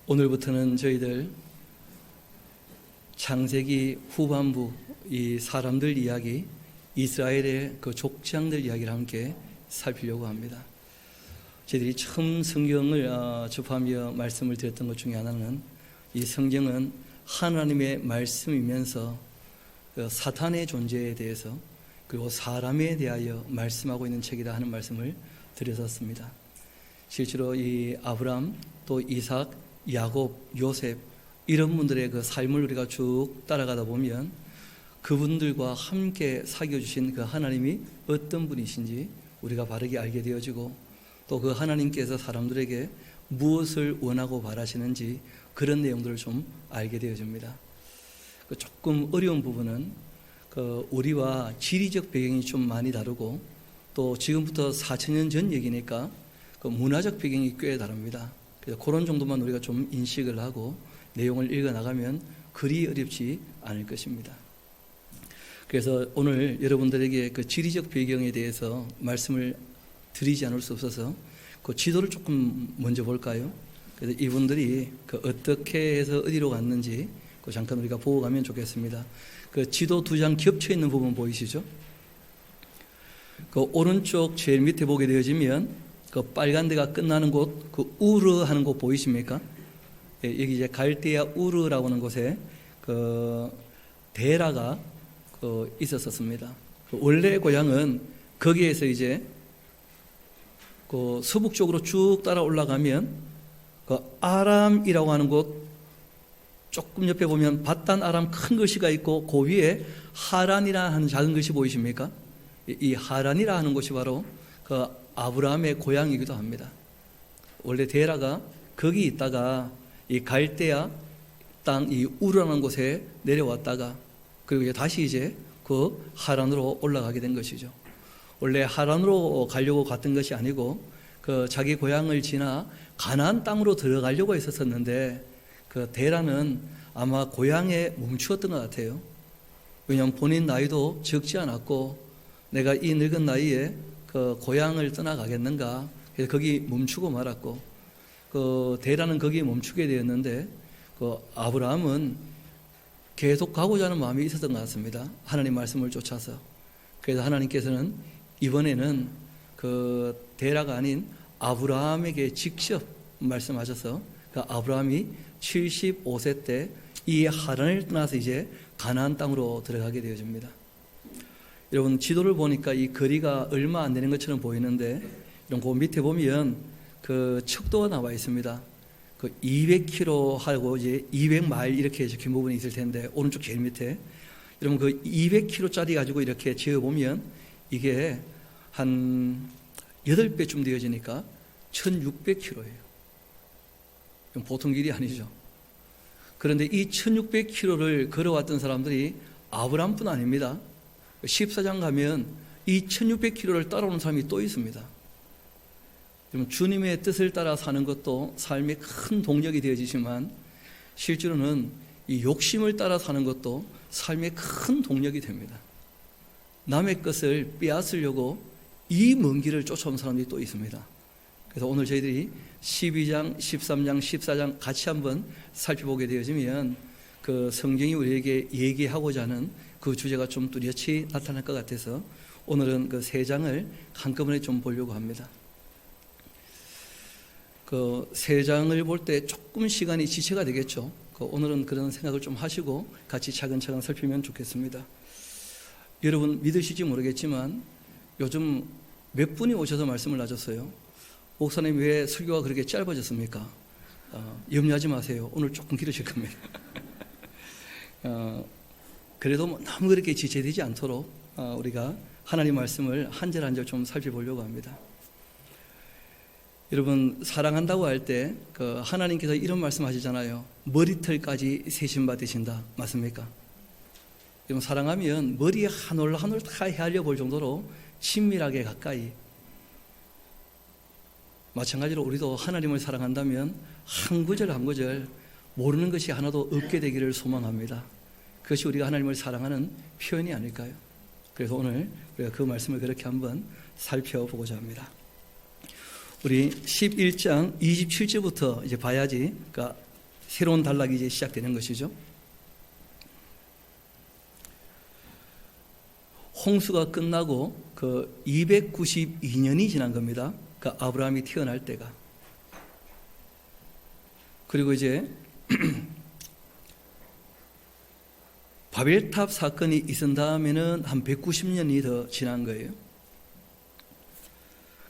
오늘부터는 저희들 창세기 후반부 이 사람들 이야기, 이스라엘의 그 족장들 이야기를 함께 살피려고 합니다. 저희들이 처음 성경을 접하며 말씀을 드렸던 것 중에 하나는 이 성경은 하나님의 말씀이면서 그 사탄의 존재에 대해서 그리고 사람에 대하여 말씀하고 있는 책이다 하는 말씀을 드렸었습니다. 실제로 이 아브람, 또 이삭, 야곱, 요셉 이런 분들의 그 삶을 우리가 쭉 따라가다 보면 그분들과 함께 사귀어주신 그 하나님이 어떤 분이신지 우리가 바르게 알게 되어지고 또 그 하나님께서 사람들에게 무엇을 원하고 바라시는지 그런 내용들을 좀 알게 되어집니다. 조금 어려운 부분은 우리와 지리적 배경이 좀 많이 다르고 또 지금부터 4,000년 전 얘기니까 문화적 배경이 꽤 다릅니다. 그래서 그런 정도만 우리가 좀 인식을 하고 내용을 읽어나가면 그리 어렵지 않을 것입니다. 그래서 오늘 여러분들에게 그 지리적 배경에 대해서 말씀을 드리지 않을 수 없어서 그 지도를 조금 먼저 볼까요? 그래서 이분들이 어떻게 해서 어디로 갔는지 잠깐 우리가 보고 가면 좋겠습니다. 그 지도 두 장 겹쳐 있는 부분 보이시죠? 그 오른쪽 제일 밑에 보게 되어지면 그 빨간 데가 끝나는 곳, 그 우르 하는 곳 보이십니까? 예, 여기 이제 갈대아 우르라고 하는 곳에 그 데라가 있었습니다. 원래 고향은 거기에서 이제 그 서북쪽으로 쭉 따라 올라가면 그 아람이라고 하는 곳 조금 옆에 보면 바단 아람 큰 글씨가 있고 그 위에 하란이라 하는 작은 글씨 보이십니까? 이 하란이라 하는 곳이 바로 그 아브라함의 고향이기도 합니다. 원래 데라가 거기 있다가 이 갈대아 땅 이 우르라는 곳에 내려왔다가 그리고 다시 이제 그 하란으로 올라가게 된 것이죠. 원래 하란으로 가려고 갔던 것이 아니고 그 자기 고향을 지나 가나안 땅으로 들어가려고 했었는데 그 데라는 아마 고향에 멈추었던 것 같아요. 왜냐하면 본인 나이도 적지 않았고 내가 이 늙은 나이에 그 고향을 떠나가겠는가 그래서 거기 멈추고 말았고 그 데라는 거기에 멈추게 되었는데 그 아브라함은 계속 가고자 하는 마음이 있었던 것 같습니다. 하나님 말씀을 쫓아서. 그래서 하나님께서는 이번에는 그 데라가 아닌 아브라함에게 직접 말씀하셔서 그 아브라함이 75세 때 이 하란을 떠나서 이제 가나안 땅으로 들어가게 되어집니다. 여러분 지도를 보니까 이 거리가 얼마 안 되는 것처럼 보이는데 이런 그 밑에 보면 그 척도가 나와 있습니다. 그 200km 하고 이제 200마일 이렇게 적힌 부분이 있을 텐데 오른쪽 제일 밑에 여러분 그 200km짜리 가지고 이렇게 지어보면 이게 한 8배쯤 되어지니까 1600km예요. 보통 길이 아니죠. 그런데 이 1600km를 걸어왔던 사람들이 아브라함뿐 아닙니다. 14장 가면 이 1600km를 따라오는 사람이 또 있습니다. 주님의 뜻을 따라 사는 것도 삶의 큰 동력이 되어지지만 실제로는 이 욕심을 따라 사는 것도 삶의 큰 동력이 됩니다. 남의 것을 빼앗으려고 이 먼 길을 쫓아온 사람들이 또 있습니다. 그래서 오늘 저희들이 12장, 13장, 14장 같이 한번 살펴보게 되어지면 그 성경이 우리에게 얘기하고자 하는 그 주제가 좀 뚜렷이 나타날 것 같아서 오늘은 그 3장을 한꺼번에 좀 보려고 합니다. 그 3장을 볼 때 조금 시간이 지체가 되겠죠. 오늘은 그런 생각을 좀 하시고 같이 차근차근 살피면 좋겠습니다. 여러분 믿으실지 모르겠지만 요즘 몇 분이 오셔서 말씀을 하셨어요. 목사님 왜 설교가 그렇게 짧아졌습니까? 염려하지 마세요. 오늘 조금 길으실 겁니다. 그래도 너무 그렇게 지체되지 않도록 우리가 하나님 말씀을 한 절 한 절 좀 살펴보려고 합니다. 여러분 사랑한다고 할 때 하나님께서 이런 말씀 하시잖아요. 머리털까지 세심 받으신다. 맞습니까? 여러분 사랑하면 머리에 한 올 한 올 다 헤아려 볼 정도로 친밀하게 가까이. 마찬가지로 우리도 하나님을 사랑한다면 한 구절 한 구절 모르는 것이 하나도 없게 되기를 소망합니다. 그것이 우리가 하나님을 사랑하는 표현이 아닐까요? 그래서 오늘 우리가 그 말씀을 그렇게 한번 살펴보고자 합니다. 우리 11장 27절부터 이제 봐야지, 그러니까 새로운 단락이 이제 시작되는 것이죠. 홍수가 끝나고 그 292년이 지난 겁니다. 그 아브라함이 태어날 때가. 그리고 이제 바벨탑 사건이 있은 다음에는 한 190년이 더 지난 거예요.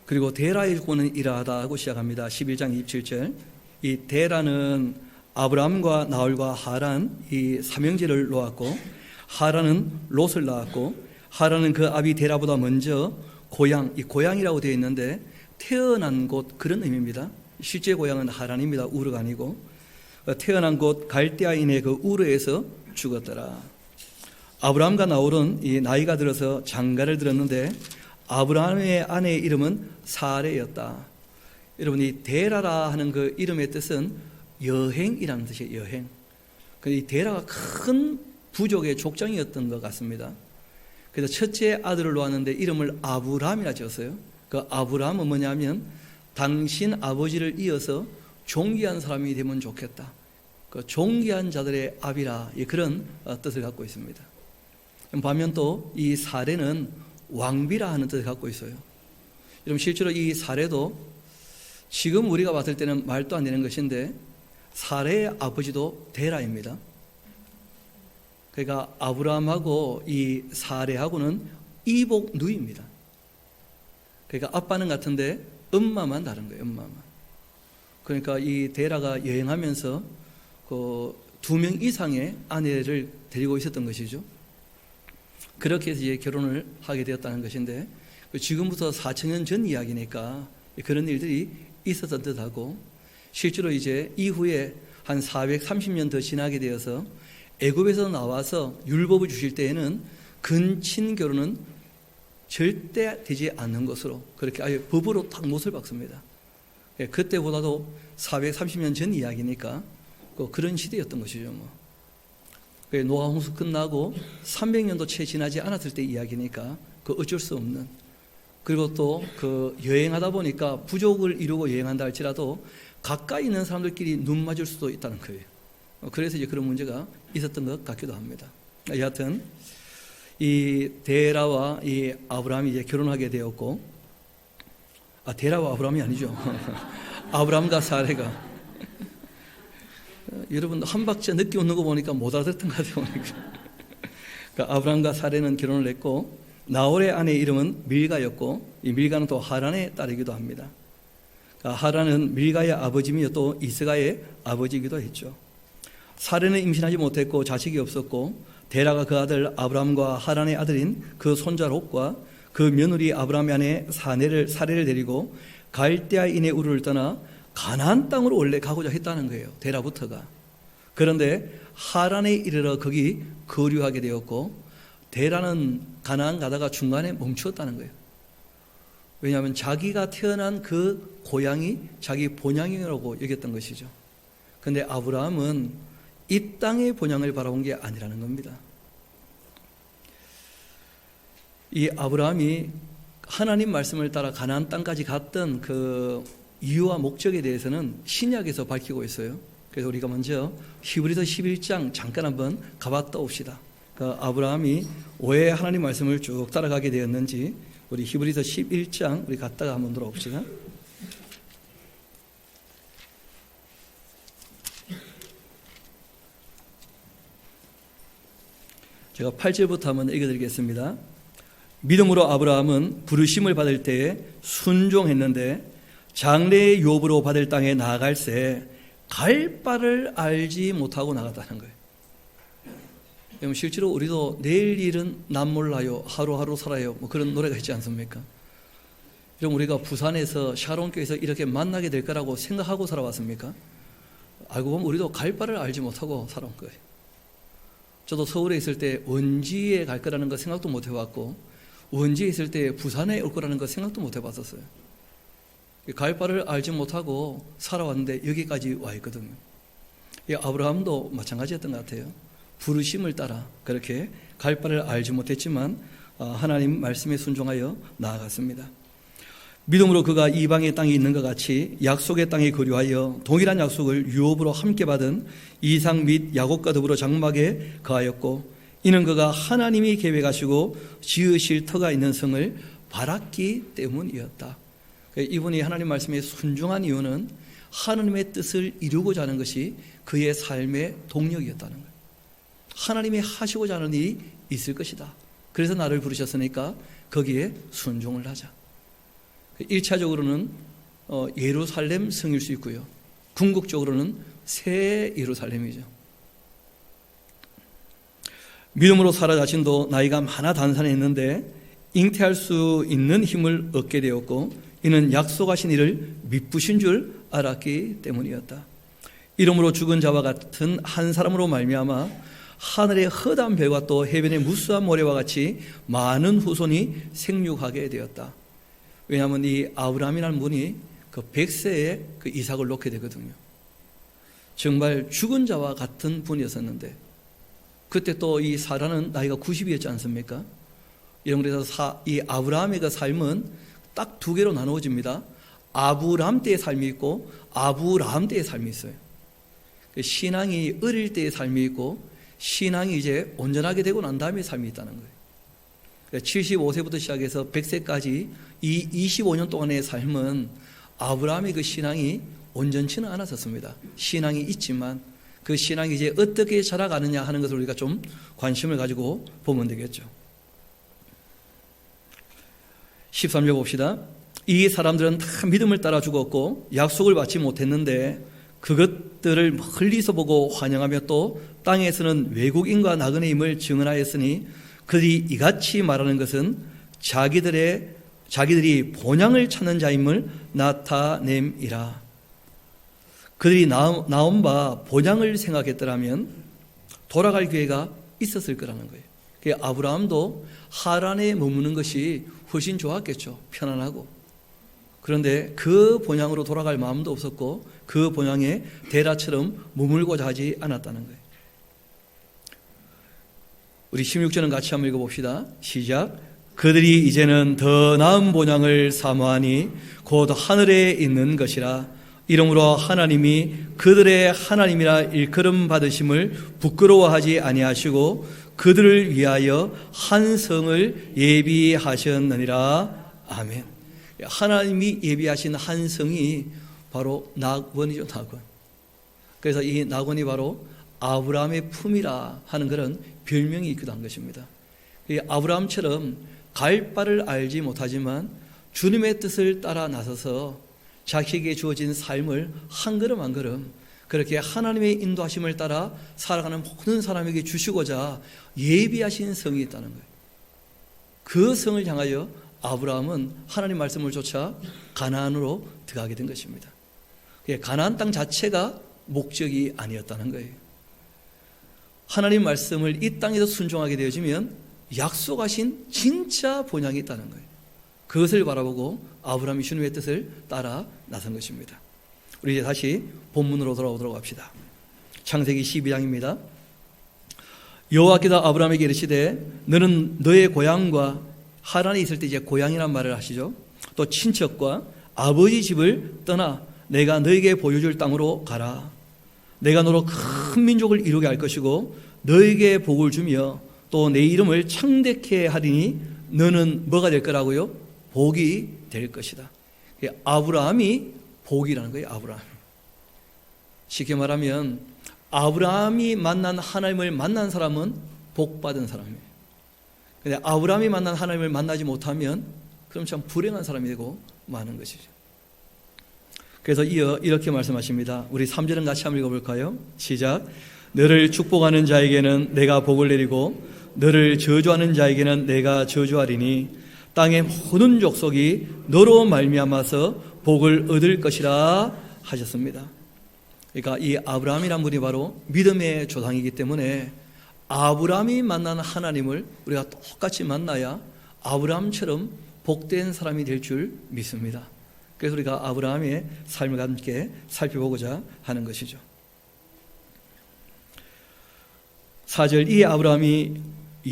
그리고 데라의 조건은 이러하다 하고 시작합니다. 11장 27절. 이 데라는 아브라함과 나홀과 하란 이 삼형제를 놓았고, 하란은 롯을 낳았고, 하란은 그 아비 데라보다 먼저 고향, 이 고향이라고 되어 있는데 태어난 곳 그런 의미입니다. 실제 고향은 하란입니다. 우르가 아니고. 태어난 곳 갈대아인의 그 우르에서 죽었더라. 아브라함과 나홀은 이 나이가 들어서 장가를 들었는데 아브라함의 아내의 이름은 사레였다. 여러분, 이 데라라 하는 그 이름의 뜻은 여행이라는 뜻이에요. 여행. 이 데라가 큰 부족의 족장이었던 것 같습니다. 그래서 첫째 아들을 놓았는데 이름을 아브람이라 지었어요. 그 아브람은 뭐냐면 당신 아버지를 이어서 존귀한 사람이 되면 좋겠다. 그 존귀한 자들의 아비라, 그런 뜻을 갖고 있습니다. 반면 또 이 사레는 왕비라 하는 뜻을 갖고 있어요. 여러분, 실제로 이 사레도 지금 우리가 봤을 때는 말도 안 되는 것인데 사레의 아버지도 데라입니다. 그러니까 아브라함하고 이 사레하고는 이복 누이입니다. 그러니까 아빠는 같은데 엄마만 다른 거예요. 엄마만. 그러니까 이 데라가 여행하면서 그 2명 이상의 아내를 데리고 있었던 것이죠. 그렇게 해서 이제 결혼을 하게 되었다는 것인데, 지금부터 4,000년 전 이야기니까 그런 일들이 있었던 듯하고, 실제로 이제 이후에 한 430년 더 지나게 되어서 애굽에서 나와서 율법을 주실 때에는 근친 결혼은 절대 되지 않는 것으로 그렇게 아예 법으로 딱 못을 박습니다. 그때보다도 430년 전 이야기니까 그런 시대였던 것이죠. 노아 홍수 끝나고 300년도 채 지나지 않았을 때 이야기니까 어쩔 수 없는, 그리고 또 여행하다 보니까 부족을 이루고 여행한다 할지라도 가까이 있는 사람들끼리 눈 맞을 수도 있다는 거예요. 그래서 이제 그런 문제가 있었던 것 같기도 합니다. 여하튼 이 데라와 이 아브라함이 이제 결혼하게 되었고, 데라와 아브라함이 아니죠. 아브라함과 사레가. 여러분, 한 박자 늦게 웃는 거 보니까 못 알아듣던 것 같아요. 그러니까 아브라함과 사레는 결혼을 했고, 나홀의 아내의 이름은 밀가였고, 이 밀가는 또 하란의 딸이기도 합니다. 그러니까 하란은 밀가의 아버지이며 또 이스가의 아버지이기도 했죠. 사레는 임신하지 못했고 자식이 없었고, 데라가 그 아들 아브라함과 하란의 아들인 그 손자 롯과 그 며느리 아브라함의 아내 사레를 데리고 갈대아인의 우르를 떠나 가나안 땅으로 원래 가고자 했다는 거예요. 데라부터가. 그런데 하란에 이르러 거기 거류하게 되었고, 데라는 가나안 가다가 중간에 멈추었다는 거예요. 왜냐하면 자기가 태어난 그 고향이 자기 본향이라고 여겼던 것이죠. 그런데 아브라함은 이 땅의 본향을 바라본 게 아니라는 겁니다. 이 아브라함이 하나님 말씀을 따라 가나안 땅까지 갔던 그 이유와 목적에 대해서는 신약에서 밝히고 있어요. 그래서 우리가 먼저 히브리서 11장 잠깐 한번 가봤다 옵시다. 그 아브라함이 왜 하나님 말씀을 쭉 따라가게 되었는지 우리 히브리서 11장 우리 갔다가 한번 돌아옵시다. 제가 8절부터 한번 읽어드리겠습니다. 믿음으로 아브라함은 부르심을 받을 때에 순종했는데 장래의 유업으로 받을 땅에 나아갈새 갈 바를 알지 못하고 나갔다는 거예요. 실제로 우리도 내일 일은 난 몰라요, 하루하루 살아요, 그런 노래가 있지 않습니까? 그럼 우리가 부산에서 샤론교에서 이렇게 만나게 될 거라고 생각하고 살아왔습니까? 알고 보면 우리도 갈 바를 알지 못하고 살아온 거예요. 저도 서울에 있을 때 원지에 갈 거라는 거 생각도 못 해봤고, 원지에 있을 때 부산에 올 거라는 거 생각도 못 해봤었어요. 갈 바를 알지 못하고 살아왔는데 여기까지 와 있거든요. 아브라함도 마찬가지였던 것 같아요. 부르심을 따라 그렇게 갈 바를 알지 못했지만 하나님 말씀에 순종하여 나아갔습니다. 믿음으로 그가 이방의 땅에 있는 것 같이 약속의 땅에 거류하여 동일한 약속을 유업으로 함께 받은 이삭 및 야곱과 더불어 장막에 거하였고, 이는 그가 하나님이 계획하시고 지으실 터가 있는 성을 바랐기 때문이었다. 이분이 하나님 말씀에 순종한 이유는 하나님의 뜻을 이루고자 하는 것이 그의 삶의 동력이었다는 거예요. 하나님이 하시고자 하는 일이 있을 것이다. 그래서 나를 부르셨으니까 거기에 순종을 하자. 1차적으로는 예루살렘 성일 수 있고요, 궁극적으로는 새 예루살렘이죠. 믿음으로 사라 자신도 나이가 많아 단산에 있는데 잉태할 수 있는 힘을 얻게 되었고, 이는 약속하신 이를 미쁘신 줄 알았기 때문이었다. 이러므로 죽은 자와 같은 한 사람으로 말미암아 하늘의 허다한 별과 또 해변의 무수한 모래와 같이 많은 후손이 생육하게 되었다. 왜냐하면 이 아브라함이라는 분이 그 100세에 그 이삭을 놓게 되거든요. 정말 죽은 자와 같은 분이었었는데, 그때 또 이 사라는 나이가 90이었지 않습니까? 그래서 이 아브라함의 그 삶은 딱 두 개로 나누어집니다. 아브라함 때의 삶이 있고 아브라함 때의 삶이 있어요. 신앙이 어릴 때의 삶이 있고 신앙이 이제 온전하게 되고 난 다음에 삶이 있다는 거예요. 75세부터 시작해서 100세까지 이 25년 동안의 삶은 아브라함의 그 신앙이 온전치는 않았었습니다. 신앙이 있지만 그 신앙이 이제 어떻게 자라가느냐 하는 것을 우리가 좀 관심을 가지고 보면 되겠죠. 13절 봅시다. 이 사람들은 다 믿음을 따라 죽었고 약속을 받지 못했는데 그것들을 멀리서 보고 환영하며 또 땅에서는 외국인과 나그네임을 증언하였으니, 그들이 이같이 말하는 것은 자기들이 본향을 찾는 자임을 나타냄이라. 그들이 나온 바 본향을 생각했더라면 돌아갈 기회가 있었을 거라는 거예요. 아브라함도 하란에 머무는 것이 훨씬 좋았겠죠. 편안하고. 그런데 그 본향으로 돌아갈 마음도 없었고 그 본향에 데라처럼 머물고자 하지 않았다는 거예요. 우리 16절은 같이 한번 읽어봅시다. 시작. 그들이 이제는 더 나은 본향을 사모하니 곧 하늘에 있는 것이라. 이러므로 하나님이 그들의 하나님이라 일컬음 받으심을 부끄러워하지 아니하시고 그들을 위하여 한 성을 예비하셨느니라. 아멘. 하나님이 예비하신 한 성이 바로 낙원이죠. 낙원. 그래서 이 낙원이 바로 아브라함의 품이라 하는 그런 별명이 있기도 한 것입니다. 아브라함처럼 갈 바를 알지 못하지만 주님의 뜻을 따라 나서서 자기에게 주어진 삶을 한 걸음 한 걸음 그렇게 하나님의 인도하심을 따라 살아가는 모든 사람에게 주시고자 예비하신 성이 있다는 거예요. 그 성을 향하여 아브라함은 하나님 말씀을 쫓아 가나안으로 들어가게 된 것입니다. 가나안 땅 자체가 목적이 아니었다는 거예요. 하나님 말씀을 이 땅에서 순종하게 되어지면 약속하신 진짜 본향이 있다는 거예요. 그것을 바라보고 아브라함이 주님의 뜻을 따라 나선 것입니다. 우리 이제 다시 본문으로 돌아오도록 합시다. 창세기 12장입니다. 여호와께서 아브라함에게 이르시되 너는 너의 고향과 하란에 있을 때 이제 고향이란 말을 하시죠. 또 친척과 아버지 집을 떠나 내가 너에게 보여줄 땅으로 가라. 내가 너로 큰 민족을 이루게 할 것이고 너에게 복을 주며 또 내 이름을 창대케 하리니 너는 뭐가 될 거라고요? 복이 될 것이다. 아브라함이 복이라는 거예요. 아브라함. 쉽게 말하면 아브라함이 만난 하나님을 만난 사람은 복받은 사람이에요. 그런데 아브라함이 만난 하나님을 만나지 못하면 그럼 참 불행한 사람이 되고 마는 것이죠. 그래서 이어 이렇게 말씀하십니다. 우리 3절은 같이 한번 읽어볼까요? 시작. 너를 축복하는 자에게는 내가 복을 내리고 너를 저주하는 자에게는 내가 저주하리니 땅의 모든 족속이 너로 말미암아서 복을 얻을 것이라 하셨습니다. 그러니까 이 아브라함이란 분이 바로 믿음의 조상이기 때문에 아브라함이 만난 하나님을 우리가 똑같이 만나야 아브라함처럼 복된 사람이 될 줄 믿습니다. 그래서 우리가 아브라함의 삶을 함께 살펴보고자 하는 것이죠. 4절 이 아브라함이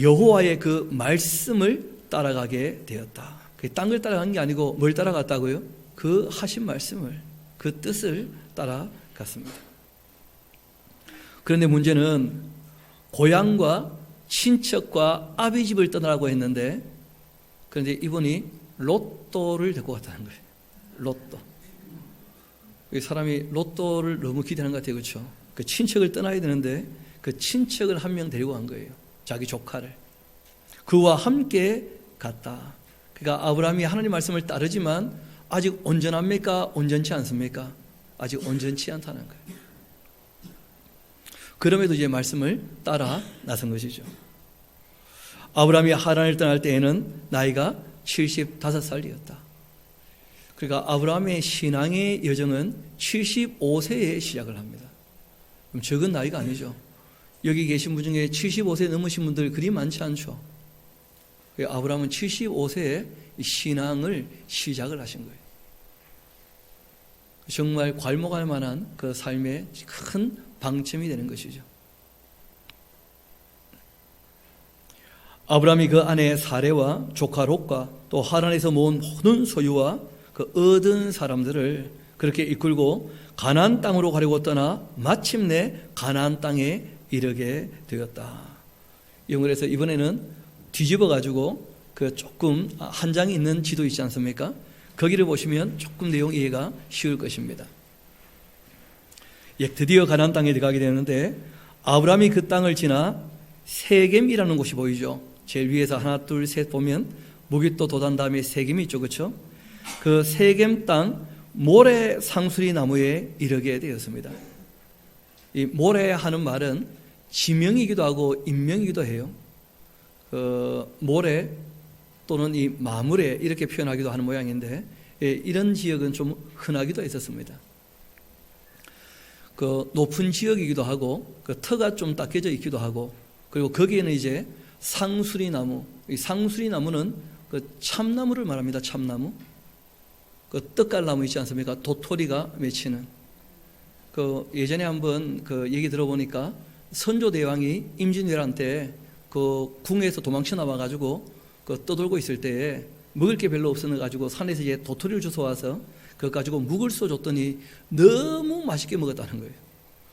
여호와의 그 말씀을 따라가게 되었다. 그 땅을 따라간 게 아니고 뭘 따라갔다고요? 그 하신 말씀을, 그 뜻을 따라갔습니다. 그런데 문제는 고향과 친척과 아비 집을 떠나라고 했는데, 그런데 이분이 로또를 데리고 갔다는 거예요. 로또. 사람이 로또를 너무 기대하는 것 같아요. 그렇죠? 그 친척을 떠나야 되는데 그 친척을 한 명 데리고 간 거예요. 자기 조카를. 그와 함께 갔다. 그러니까 아브라함이 하나님 말씀을 따르지만 아직 온전합니까? 온전치 않습니까? 아직 온전치 않다는 거예요. 그럼에도 이제 말씀을 따라 나선 것이죠. 아브라함이 하란을 떠날 때에는 나이가 75살이었다. 그러니까 아브라함의 신앙의 여정은 75세에 시작을 합니다. 그럼 적은 나이가 아니죠. 여기 계신 분 중에 75세 넘으신 분들 그리 많지 않죠. 아브라함은 75세에 신앙을 시작을 하신 거예요. 정말 괄목할 만한 그 삶의 큰 방점이 되는 것이죠. 아브라함이 그 아내 사레와 조카 롯과 또 하란에서 모은 모든 소유와 그 얻은 사람들을 그렇게 이끌고 가나안 땅으로 가려고 떠나 마침내 가나안 땅에 이르게 되었다. 영어에서 이번에는 뒤집어 가지고 그 조금 한 장이 있는 지도 있지 않습니까? 거기를 보시면 조금 내용 이해가 쉬울 것입니다. 드디어 가나안 땅에 들어가게 되는데 아브라함이 그 땅을 지나 세겜이라는 곳이 보이죠. 제일 위에서 하나 둘 셋 보면 무깃도 도단 다음에 세겜이 있죠. 그렇죠? 그 세겜 땅 모래 상수리 나무에 이르게 되었습니다. 이 모래 하는 말은 지명이기도 하고 인명이기도 해요. 모래 또는 이 마물에 이렇게 표현하기도 하는 모양인데, 이런 지역은 좀 흔하기도 했었습니다. 그 높은 지역이기도 하고 그 터가 좀 닦여져 있기도 하고, 그리고 거기에는 이제 상수리 나무, 이 상수리 나무는 그 참나무를 말합니다. 참나무. 그 떡갈나무 있지 않습니까? 도토리가 맺히는. 그 예전에 한번 그 얘기 들어보니까 선조 대왕이 임진왜란 때 그 궁에서 도망쳐 나와 가지고 그 떠돌고 있을 때에 먹을 게 별로 없어서 가지고 산에서 이제 도토리를 주워 와서 그거 가지고 묵을 써 줬더니 너무 맛있게 먹었다는 거예요.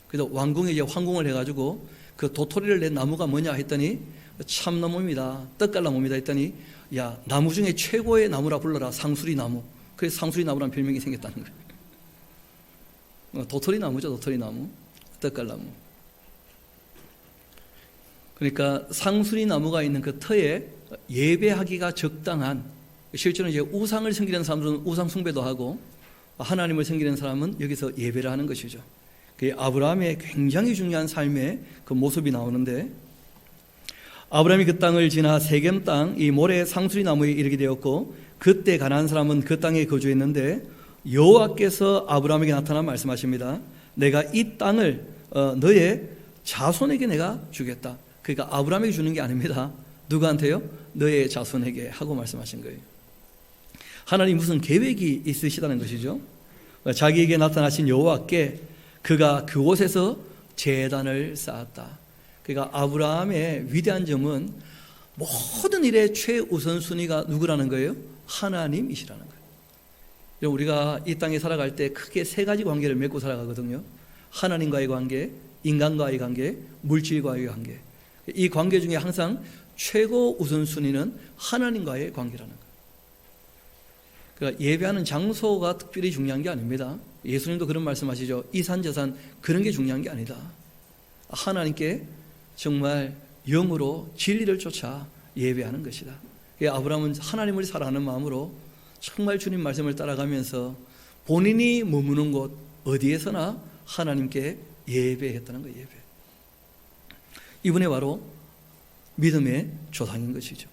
그래서 왕궁에 이제 황궁을 해 가지고 그 도토리를 낸 나무가 뭐냐 했더니 참나무입니다. 떡갈나무입니다 했더니 야, 나무 중에 최고의 나무라 불러라. 상수리 나무. 그래서 상수리 나무라는 별명이 생겼다는 거예요. 도토리 나무죠. 도토리 나무. 떡갈나무. 그러니까 상수리 나무가 있는 그 터에 예배하기가 적당한, 실제로 이제 우상을 섬기는 사람들은 우상 숭배도 하고 하나님을 섬기는 사람은 여기서 예배를 하는 것이죠. 그게 아브라함의 굉장히 중요한 삶의 그 모습이 나오는데, 아브라함이 그 땅을 지나 세겜 땅 이 모래 상수리 나무에 이르게 되었고, 그때 가나안 사람은 그 땅에 거주했는데 여호와께서 아브라함에게 나타나 말씀하십니다. 내가 이 땅을 너의 자손에게 내가 주겠다. 그러니까 아브라함에게 주는 게 아닙니다. 누구한테요? 너의 자손에게 하고 말씀하신 거예요. 하나님 무슨 계획이 있으시다는 것이죠. 자기에게 나타나신 여호와께 그가 그곳에서 제단을 쌓았다. 그러니까 아브라함의 위대한 점은 모든 일의 최우선순위가 누구라는 거예요? 하나님이시라는 거예요. 우리가 이 땅에 살아갈 때 크게 세 가지 관계를 맺고 살아가거든요. 하나님과의 관계, 인간과의 관계, 물질과의 관계. 이 관계 중에 항상 최고 우선순위는 하나님과의 관계라는 거예요. 그러니까 예배하는 장소가 특별히 중요한 게 아닙니다. 예수님도 그런 말씀하시죠. 이산저산 그런 게 중요한 게 아니다. 하나님께 정말 영으로 진리를 쫓아 예배하는 것이다. 아브라함은 하나님을 사랑하는 마음으로 정말 주님 말씀을 따라가면서 본인이 머무는 곳 어디에서나 하나님께 예배했다는 거예요. 예배. 이분이 바로 믿음의 조상인 것이죠.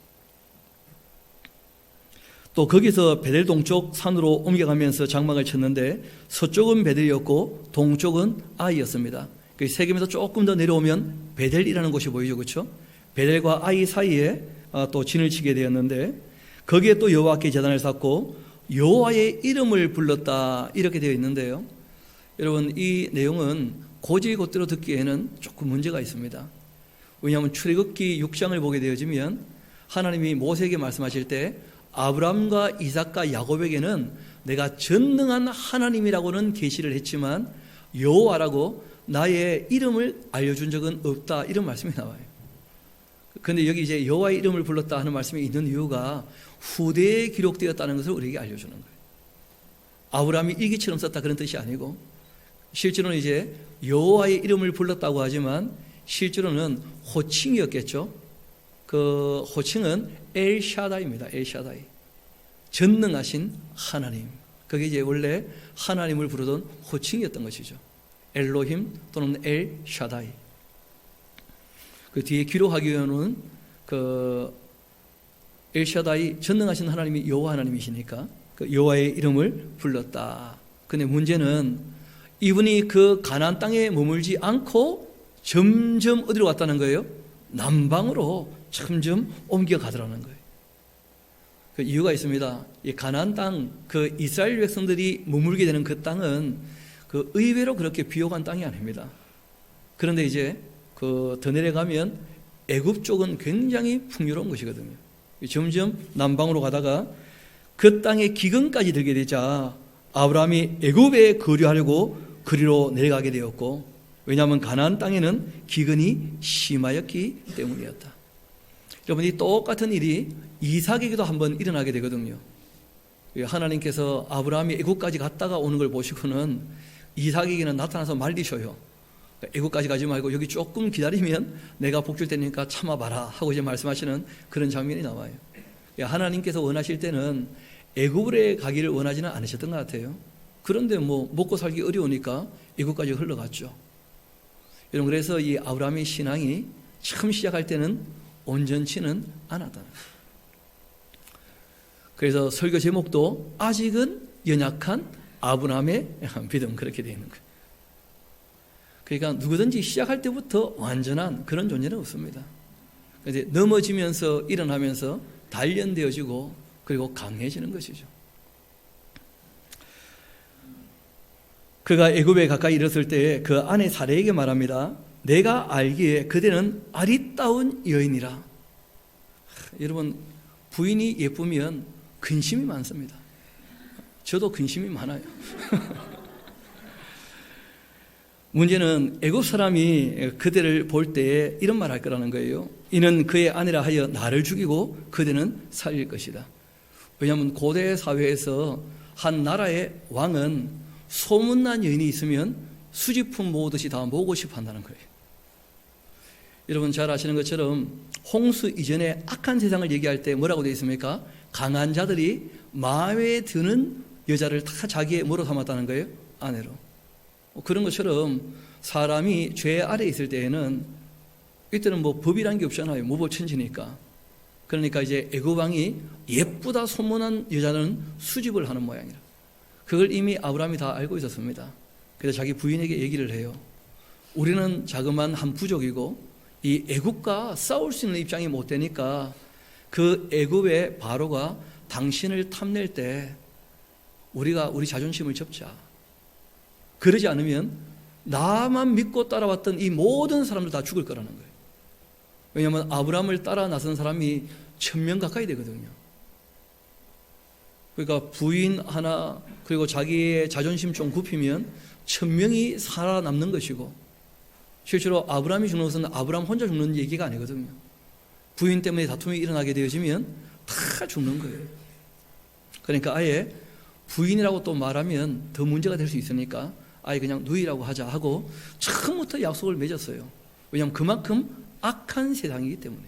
또 거기서 베델 동쪽 산으로 옮겨가면서 장막을 쳤는데 서쪽은 베델이었고 동쪽은 아이였습니다. 세겜에서 조금 더 내려오면 베델이라는 곳이 보이죠. 그렇죠? 베델과 아이 사이에 또 진을 치게 되었는데 거기에 또 여호와께 제단을 쌓고 여호와의 이름을 불렀다 이렇게 되어 있는데요. 여러분 이 내용은 곧이곧대로 듣기에는 조금 문제가 있습니다. 왜냐하면 출애굽기 6장을 보게 되어지면 하나님이 모세에게 말씀하실 때 아브라함과 이삭과 야곱에게는 내가 전능한 하나님이라고는 계시를 했지만 여호와라고 나의 이름을 알려준 적은 없다, 이런 말씀이 나와요. 그런데 여기 이제 여호와의 이름을 불렀다 하는 말씀이 있는 이유가 후대에 기록되었다는 것을 우리에게 알려주는 거예요. 아브라함이 일기처럼 썼다 그런 뜻이 아니고, 실제로는 이제 여호와의 이름을 불렀다고 하지만 실제로는 호칭이었겠죠. 그 호칭은 엘샤다이입니다. 엘샤다이, 전능하신 하나님. 그게 이제 원래 하나님을 부르던 호칭이었던 것이죠. 엘로힘 또는 엘샤다이. 그 뒤에 기록하기에는 그 엘샤다이, 전능하신 하나님이 여호와 하나님이시니까 그 여호와의 이름을 불렀다. 근데 문제는 이분이 그 가나안 땅에 머물지 않고 점점 어디로 갔다는 거예요? 남방으로 점점 옮겨가더라는 거예요. 그 이유가 있습니다. 이 가나안 땅, 그 이스라엘 백성들이 머물게 되는 그 땅은 그 의외로 그렇게 비옥한 땅이 아닙니다. 그런데 이제 그 더 내려가면 애굽 쪽은 굉장히 풍요로운 것이거든요. 점점 남방으로 가다가 그 땅에 기근까지 들게 되자 아브라함이 애굽에 거류하려고 그리로 내려가게 되었고, 왜냐하면 가나안 땅에는 기근이 심하였기 때문이었다. 여러분, 이 똑같은 일이 이삭에게도 한번 일어나게 되거든요. 하나님께서 아브라함이 애굽까지 갔다가 오는 걸 보시고는 이삭에게는 나타나서 말리셔요. 애굽까지 가지 말고 여기 조금 기다리면 내가 복 줄 테니까 참아봐라 하고 이제 말씀하시는 그런 장면이 나와요. 하나님께서 원하실 때는 애굽에 가기를 원하지는 않으셨던 것 같아요. 그런데 뭐 먹고 살기 어려우니까 애굽까지 흘러갔죠. 여러분, 그래서 이 아브라함의 신앙이 처음 시작할 때는 온전치는 않았다는 거예요. 그래서 설교 제목도 아직은 연약한 아브라함의 믿음, 그렇게 되어 있는 거예요. 그러니까 누구든지 시작할 때부터 완전한 그런 존재는 없습니다. 그래서 넘어지면서 일어나면서 단련되어지고 그리고 강해지는 것이죠. 그가 애굽에 가까이 이르렀을 때 그 아내 사레에게 말합니다. 내가 알기에 그대는 아리따운 여인이라. 여러분, 부인이 예쁘면 근심이 많습니다. 저도 근심이 많아요. 문제는 애굽 사람이 그대를 볼 때에 이런 말 할 거라는 거예요. 이는 그의 아내라 하여 나를 죽이고 그대는 살릴 것이다. 왜냐하면 고대 사회에서 한 나라의 왕은 소문난 여인이 있으면 수집품 모으듯이 다 모으고 싶어 한다는 거예요. 여러분 잘 아시는 것처럼 홍수 이전에 악한 세상을 얘기할 때 뭐라고 되어 있습니까? 강한 자들이 마음에 드는 여자를 다 자기의 뭐로 삼았다는 거예요? 아내로. 그런 것처럼 사람이 죄 아래에 있을 때에는 이때는 뭐 법이란 게 없잖아요. 무법천지니까. 그러니까 이제 애굽 왕이 예쁘다 소문난 여자는 수집을 하는 모양이라. 그걸 이미 아브라함이 다 알고 있었습니다. 그래서 자기 부인에게 얘기를 해요. 우리는 자그마한 한 부족이고 이 애굽과 싸울 수 있는 입장이 못 되니까 그 애굽의 바로가 당신을 탐낼 때 우리가 우리 자존심을 접자. 그러지 않으면 나만 믿고 따라왔던 이 모든 사람들 다 죽을 거라는 거예요. 왜냐하면 아브라함을 따라 나선 사람이 1000명 가까이 되거든요. 그러니까 부인 하나 그리고 자기의 자존심 좀 굽히면 1000명이 살아남는 것이고, 실제로 아브라함이 죽는 것은 아브라함 혼자 죽는 얘기가 아니거든요. 부인 때문에 다툼이 일어나게 되어지면 다 죽는 거예요. 그러니까 아예 부인이라고 또 말하면 더 문제가 될 수 있으니까 아예 그냥 누이라고 하자 하고 처음부터 약속을 맺었어요. 왜냐하면 그만큼 악한 세상이기 때문에.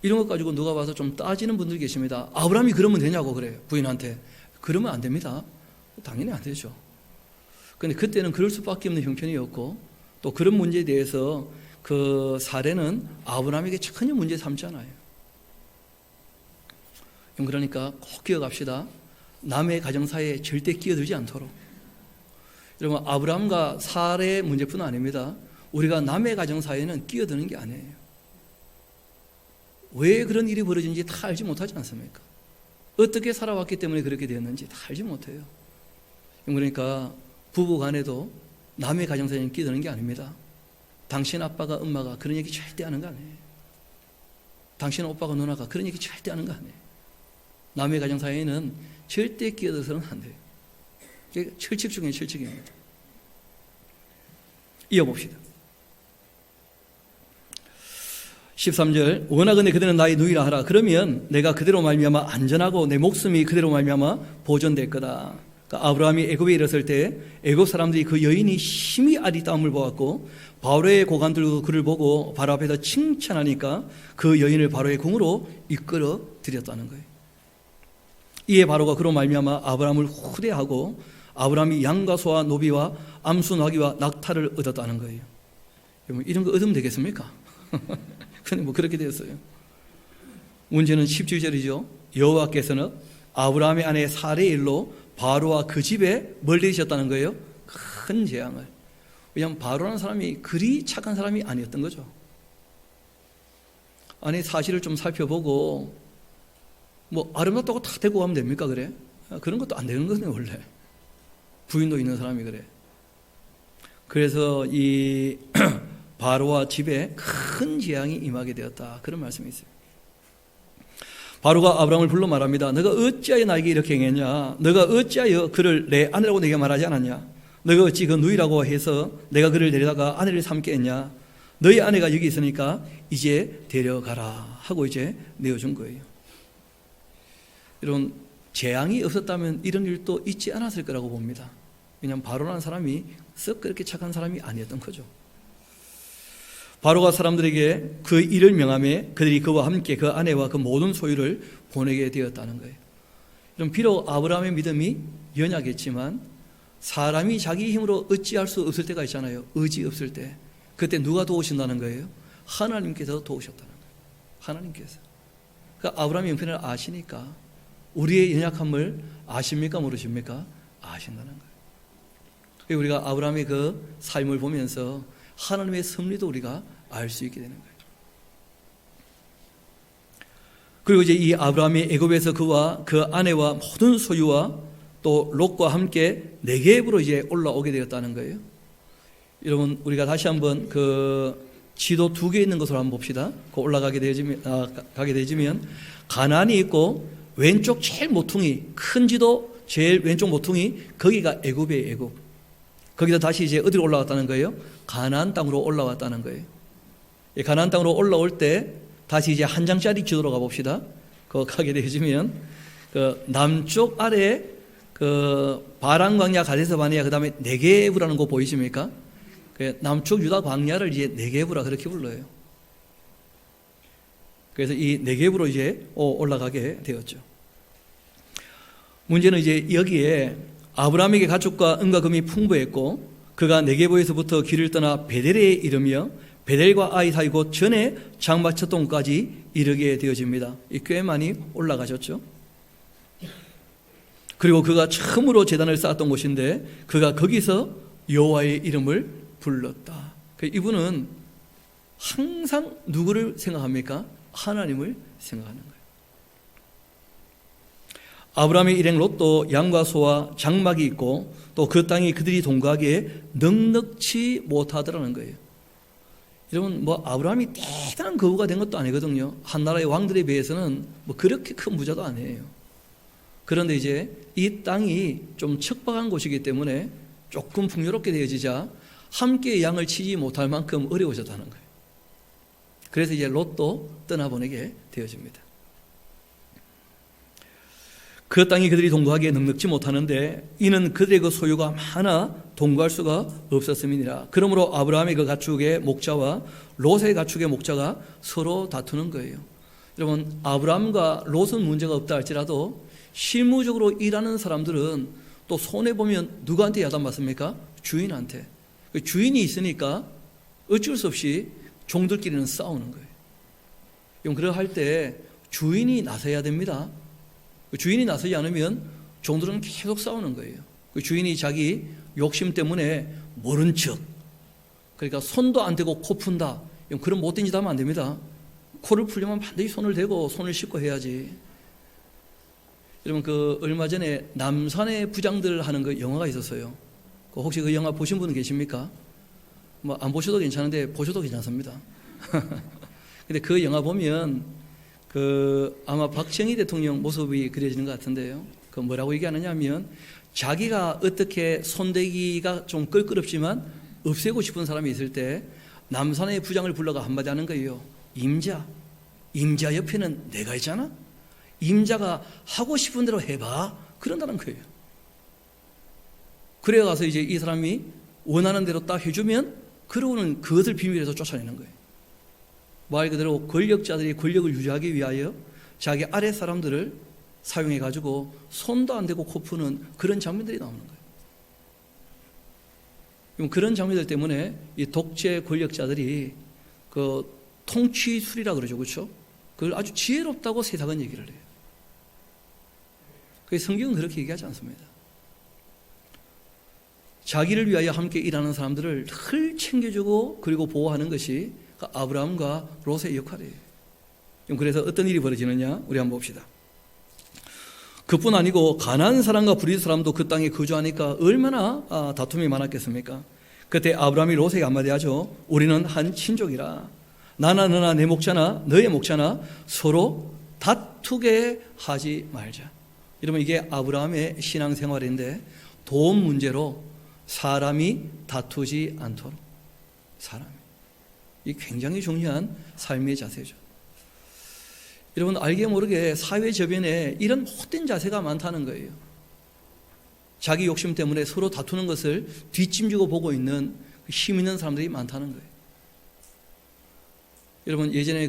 이런 것 가지고 누가 와서 좀 따지는 분들이 계십니다. 아브라함이 그러면 되냐고 그래요. 부인한테. 그러면 안 됩니다. 당연히 안 되죠. 그런데 그때는 그럴 수밖에 없는 형편이었고, 또 그런 문제에 대해서 그 사례는 아브라함에게 전혀 문제 삼잖아요. 그러니까 꼭 기억합시다. 남의 가정사에 절대 끼어들지 않도록. 여러분, 아브라함과 사례의 문제뿐 아닙니다. 우리가 남의 가정사에는 끼어드는 게 아니에요. 왜 그런 일이 벌어진지 다 알지 못하지 않습니까? 어떻게 살아왔기 때문에 그렇게 되었는지 다 알지 못해요. 그러니까 부부 간에도 남의 가정사에는 끼어드는 게 아닙니다. 당신 아빠가 엄마가 그런 얘기 절대 하는 거 아니에요. 당신 오빠가 누나가 그런 얘기 절대 하는 거 아니에요. 남의 가정 사이에는 절대 끼어들어서는 안 돼요. 이게 철칙 중에 철칙입니다. 이어봅시다. 13절 원하건대 그대는 나의 누이라 하라. 그러면 내가 그대로 말미암아 안전하고 내 목숨이 그대로 말미암아 보존될 거다. 그러니까 아브라함이 애굽에 이르렀을 때 애굽 사람들이 그 여인이 심히 아리따움을 보았고 바로의 고관들도 그를 보고 바로 앞에서 칭찬하니까 그 여인을 바로의 궁으로 이끌어 들였다는 거예요. 이에 바로가 그로 말미암아 아브라함을 후대하고 아브라함이 양과 소와 노비와 암수 나귀와 낙타를 얻었다는 거예요. 이런 거 얻으면 되겠습니까? 근데 뭐 그렇게 되었어요. 문제는 17절이죠. 여호와께서는 아브라함의 아내 사레의 일로 바로와 그 집에 뭘 내리셨다는 거예요? 큰 재앙을. 왜냐하면 바로라는 사람이 그리 착한 사람이 아니었던 거죠. 아니 사실을 좀 살펴보고 뭐 아름답다고 다 데리고 가면 됩니까? 그래? 그런 것도 안 되는 거네 원래. 부인도 있는 사람이 그래. 그래서 이 바로와 집에 큰 재앙이 임하게 되었다. 그런 말씀이 있어요. 바로가 아브라함을 불러 말합니다. 너가 어찌하여 나에게 이렇게 행했냐? 너가 어찌하여 그를 내 아내라고 내게 말하지 않았냐? 너가 어찌 그 누이라고 해서 내가 그를 데려다가 아내를 삼게 했냐? 너희 아내가 여기 있으니까 이제 데려가라 하고 이제 내어준 거예요. 이런 재앙이 없었다면 이런 일도 있지 않았을 거라고 봅니다. 왜냐하면 바로라는 사람이 썩 그렇게 착한 사람이 아니었던 거죠. 바로가 사람들에게 그 일을 명하며 그들이 그와 함께 그 아내와 그 모든 소유를 보내게 되었다는 거예요. 그럼 비록 아브라함의 믿음이 연약했지만 사람이 자기 힘으로 어찌할 수 없을 때가 있잖아요. 의지 없을 때. 그때 누가 도우신다는 거예요? 하나님께서 도우셨다는 거예요. 하나님께서. 그러니까 아브라함의 형편을 아시니까 우리의 연약함을 아십니까? 모르십니까? 아신다는 거예요. 우리가 아브라함의 그 삶을 보면서 하나님의 섭리도 우리가 알 수 있게 되는 거예요. 그리고 이제 이 아브라함이 애굽에서 그와 그 아내와 모든 소유와 또 롯과 함께 네겝으로 이제 올라오게 되었다는 거예요. 여러분 우리가 다시 한번 그 지도 두 개 있는 것으로 한번 봅시다. 그 올라가게 되지면 가나안이 있고 왼쪽 제일 모퉁이 큰 지도 제일 왼쪽 모퉁이 거기가 애굽이에요. 애굽. 거기서 다시 이제 어디로 올라왔다는 거예요? 가나안 땅으로 올라왔다는 거예요. 가나안 땅으로 올라올 때 다시 이제 한 장짜리 지도로 가봅시다. 그거 가게 되시면 그 남쪽 아래 그 바란 광야, 가데스 바네아, 그 다음에 네게브라는 곳 보이십니까? 그 남쪽 유다 광야를 이제 네게브라 그렇게 불러요. 그래서 이 네게브로 이제 올라가게 되었죠. 문제는 이제 여기에 아브라함에게 가축과 은과 금이 풍부했고 그가 네게브에서부터 길을 떠나 베델에 이르며 베델과 아이 사이 곧 전에 장막천동까지 이르게 되어집니다. 꽤 많이 올라가셨죠. 그리고 그가 처음으로 제단을 쌓았던 곳인데 그가 거기서 여호와의 이름을 불렀다. 이분은 항상 누구를 생각합니까? 하나님을 생각하는 거예요. 아브라함의 일행 롯도 양과 소와 장막이 있고 또 그 땅이 그들이 동거하기에 넉넉지 못하더라는 거예요. 여러분 뭐 아브라함이 대단한 거부가 된 것도 아니거든요. 한 나라의 왕들에 비해서는 뭐 그렇게 큰 부자도 아니에요. 그런데 이제 이 땅이 좀 척박한 곳이기 때문에 조금 풍요롭게 되어지자 함께 양을 치지 못할 만큼 어려워졌다는 거예요. 그래서 이제 롯도 떠나보내게 되어집니다. 그 땅이 그들이 동거하기에 넉넉지 못하는데 이는 그들의 그 소유가 많아 동거할 수가 없었음이니라. 그러므로 아브라함의 그 가축의 목자와 롯의 가축의 목자가 서로 다투는 거예요. 여러분 아브라함과 롯은 문제가 없다 할지라도 실무적으로 일하는 사람들은 또 손해보면 누구한테 야단받습니까? 주인한테. 주인이 있으니까 어쩔 수 없이 종들끼리는 싸우는 거예요. 그러할 때 주인이 나서야 됩니다. 주인이 나서지 않으면 종들은 계속 싸우는 거예요. 주인이 자기 욕심 때문에 모른 척, 그러니까 손도 안 대고 코 푼다, 그런 못된 짓 하면 안 됩니다. 코를 풀려면 반드시 손을 대고 손을 씻고 해야지. 여러분 그 얼마 전에 남산의 부장들 하는 그 영화가 있었어요. 혹시 그 영화 보신 분 계십니까? 뭐 안 보셔도 괜찮은데 보셔도 괜찮습니다. 근데 그 영화 보면 아마 박정희 대통령 모습이 그려지는 것 같은데요. 뭐라고 얘기하느냐 하면, 자기가 어떻게 손대기가 좀 껄끄럽지만 없애고 싶은 사람이 있을 때 남산의 부장을 불러가 한마디 하는 거예요. 임자 옆에는 내가 있잖아. 임자가 하고 싶은 대로 해봐. 그런다는 거예요. 그래 가서 이제 이 사람이 원하는 대로 딱 해주면 그러고는 그것을 비밀에서 쫓아내는 거예요. 말 그대로 권력자들이 권력을 유지하기 위하여 자기 아래 사람들을 사용해 가지고 손도 안 대고 코 푸는 그런 장면들이 나오는 거예요. 그런 장면들 때문에 이 독재 권력자들이 통치술이라 그러죠, 그렇죠? 그걸 아주 지혜롭다고 세상은 얘기를 해요. 성경은 그렇게 얘기하지 않습니다. 자기를 위하여 함께 일하는 사람들을 늘 챙겨주고 그리고 보호하는 것이 아브라함과 롯의 역할이에요. 그래서 어떤 일이 벌어지느냐 우리 한번 봅시다. 그뿐 아니고 가나안 사람과 브리스 사람도 그 땅에 거주하니까 얼마나 다툼이 많았겠습니까? 그때 아브라함이 롯에게 한마디 하죠. 우리는 한 친족이라. 나나 너나 내 목자나 너의 목자나 서로 다투게 하지 말자. 여러분, 이게 아브라함의 신앙생활인데 돈 문제로 사람이 다투지 않도록. 이 굉장히 중요한 삶의 자세죠. 여러분, 알게 모르게 사회 저변에 이런 헛된 자세가 많다는 거예요. 자기 욕심 때문에 서로 다투는 것을 뒷짐지고 보고 있는 힘 있는 사람들이 많다는 거예요. 여러분, 예전에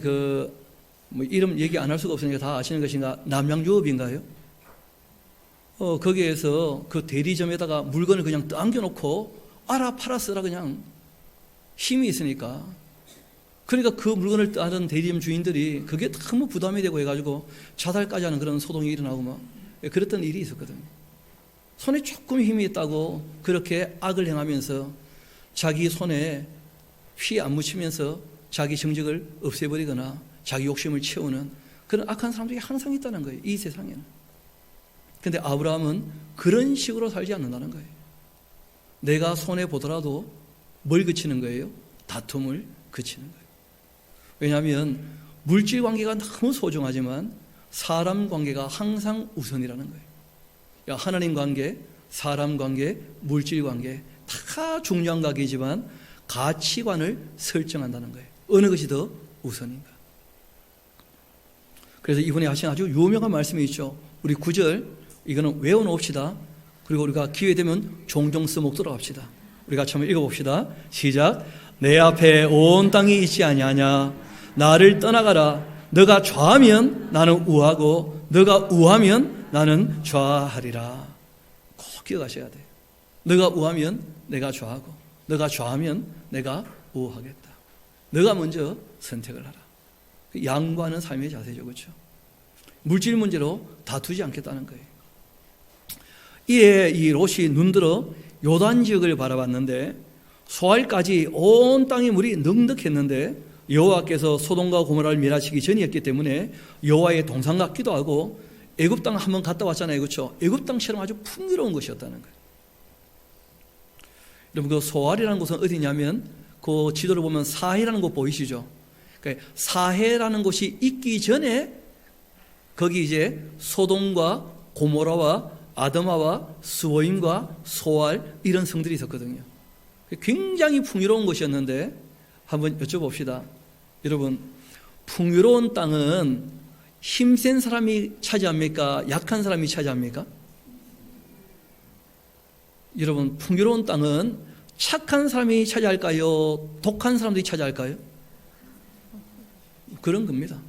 이름 얘기 안 할 수가 없으니까 다 아시는 것인가? 남양유업인가요? 거기에서 그 대리점에다가 물건을 그냥 당겨놓고 알아 팔아 쓰라 그냥 힘이 있으니까. 그러니까 그 물건을 따는 대리점 주인들이 그게 너무 부담이 되고 해가지고 자살까지 하는 그런 소동이 일어나고 막 그랬던 일이 있었거든요. 손에 조금 힘이 있다고 그렇게 악을 행하면서 자기 손에 피 안 묻히면서 자기 정직을 없애버리거나 자기 욕심을 채우는 그런 악한 사람들이 항상 있다는 거예요, 이 세상에는. 근데 아브라함은 그런 식으로 살지 않는다는 거예요. 내가 손해보더라도 뭘 그치는 거예요? 다툼을 그치는 거예요. 왜냐하면 물질 관계가 너무 소중하지만 사람 관계가 항상 우선이라는 거예요. 하나님 관계, 사람 관계, 물질 관계 다 중요한 관계이지만 가치관을 설정한다는 거예요. 어느 것이 더 우선인가? 그래서 이번에 하신 아주 유명한 말씀이 있죠. 우리 9절 이거는 외워놓읍시다. 그리고 우리가 기회되면 종종 써먹도록 합시다. 우리가 같이 한번 읽어봅시다. 시작. 내 앞에 온 땅이 있지 아니하냐. 나를 떠나가라. 너가 좌하면 나는 우하고 너가 우하면 나는 좌하리라. 꼭 기억하셔야 돼요. 너가 우하면 내가 좌하고 너가 좌하면 내가 우하겠다. 너가 먼저 선택을 하라. 양보하는 삶의 자세죠, 그렇죠? 물질 문제로 다투지 않겠다는 거예요. 이에 이 롯이 눈들어 요단 지역을 바라봤는데 소알까지 온 땅의 물이 넉넉했는데 여호와께서 소돔과 고모라를 멸하시기 전이었기 때문에 여호와의 동상 같기도 하고 애굽 땅 한번 갔다 왔잖아요, 그렇죠? 애굽 땅처럼 아주 풍요로운 것이었다는 거예요. 여러분, 그 소알이라는 곳은 어디냐면 그 지도를 보면 사해라는 곳 보이시죠? 그러니까 사해라는 곳이 있기 전에 거기 이제 소돔과 고모라와 아드마와 스보임과 소알 이런 성들이 있었거든요. 굉장히 풍요로운 곳이었는데 한번 여쭤봅시다. 여러분, 풍요로운 땅은 힘센 사람이 차지합니까? 약한 사람이 차지합니까? 여러분, 풍요로운 땅은 착한 사람이 차지할까요? 독한 사람들이 차지할까요? 그런 겁니다.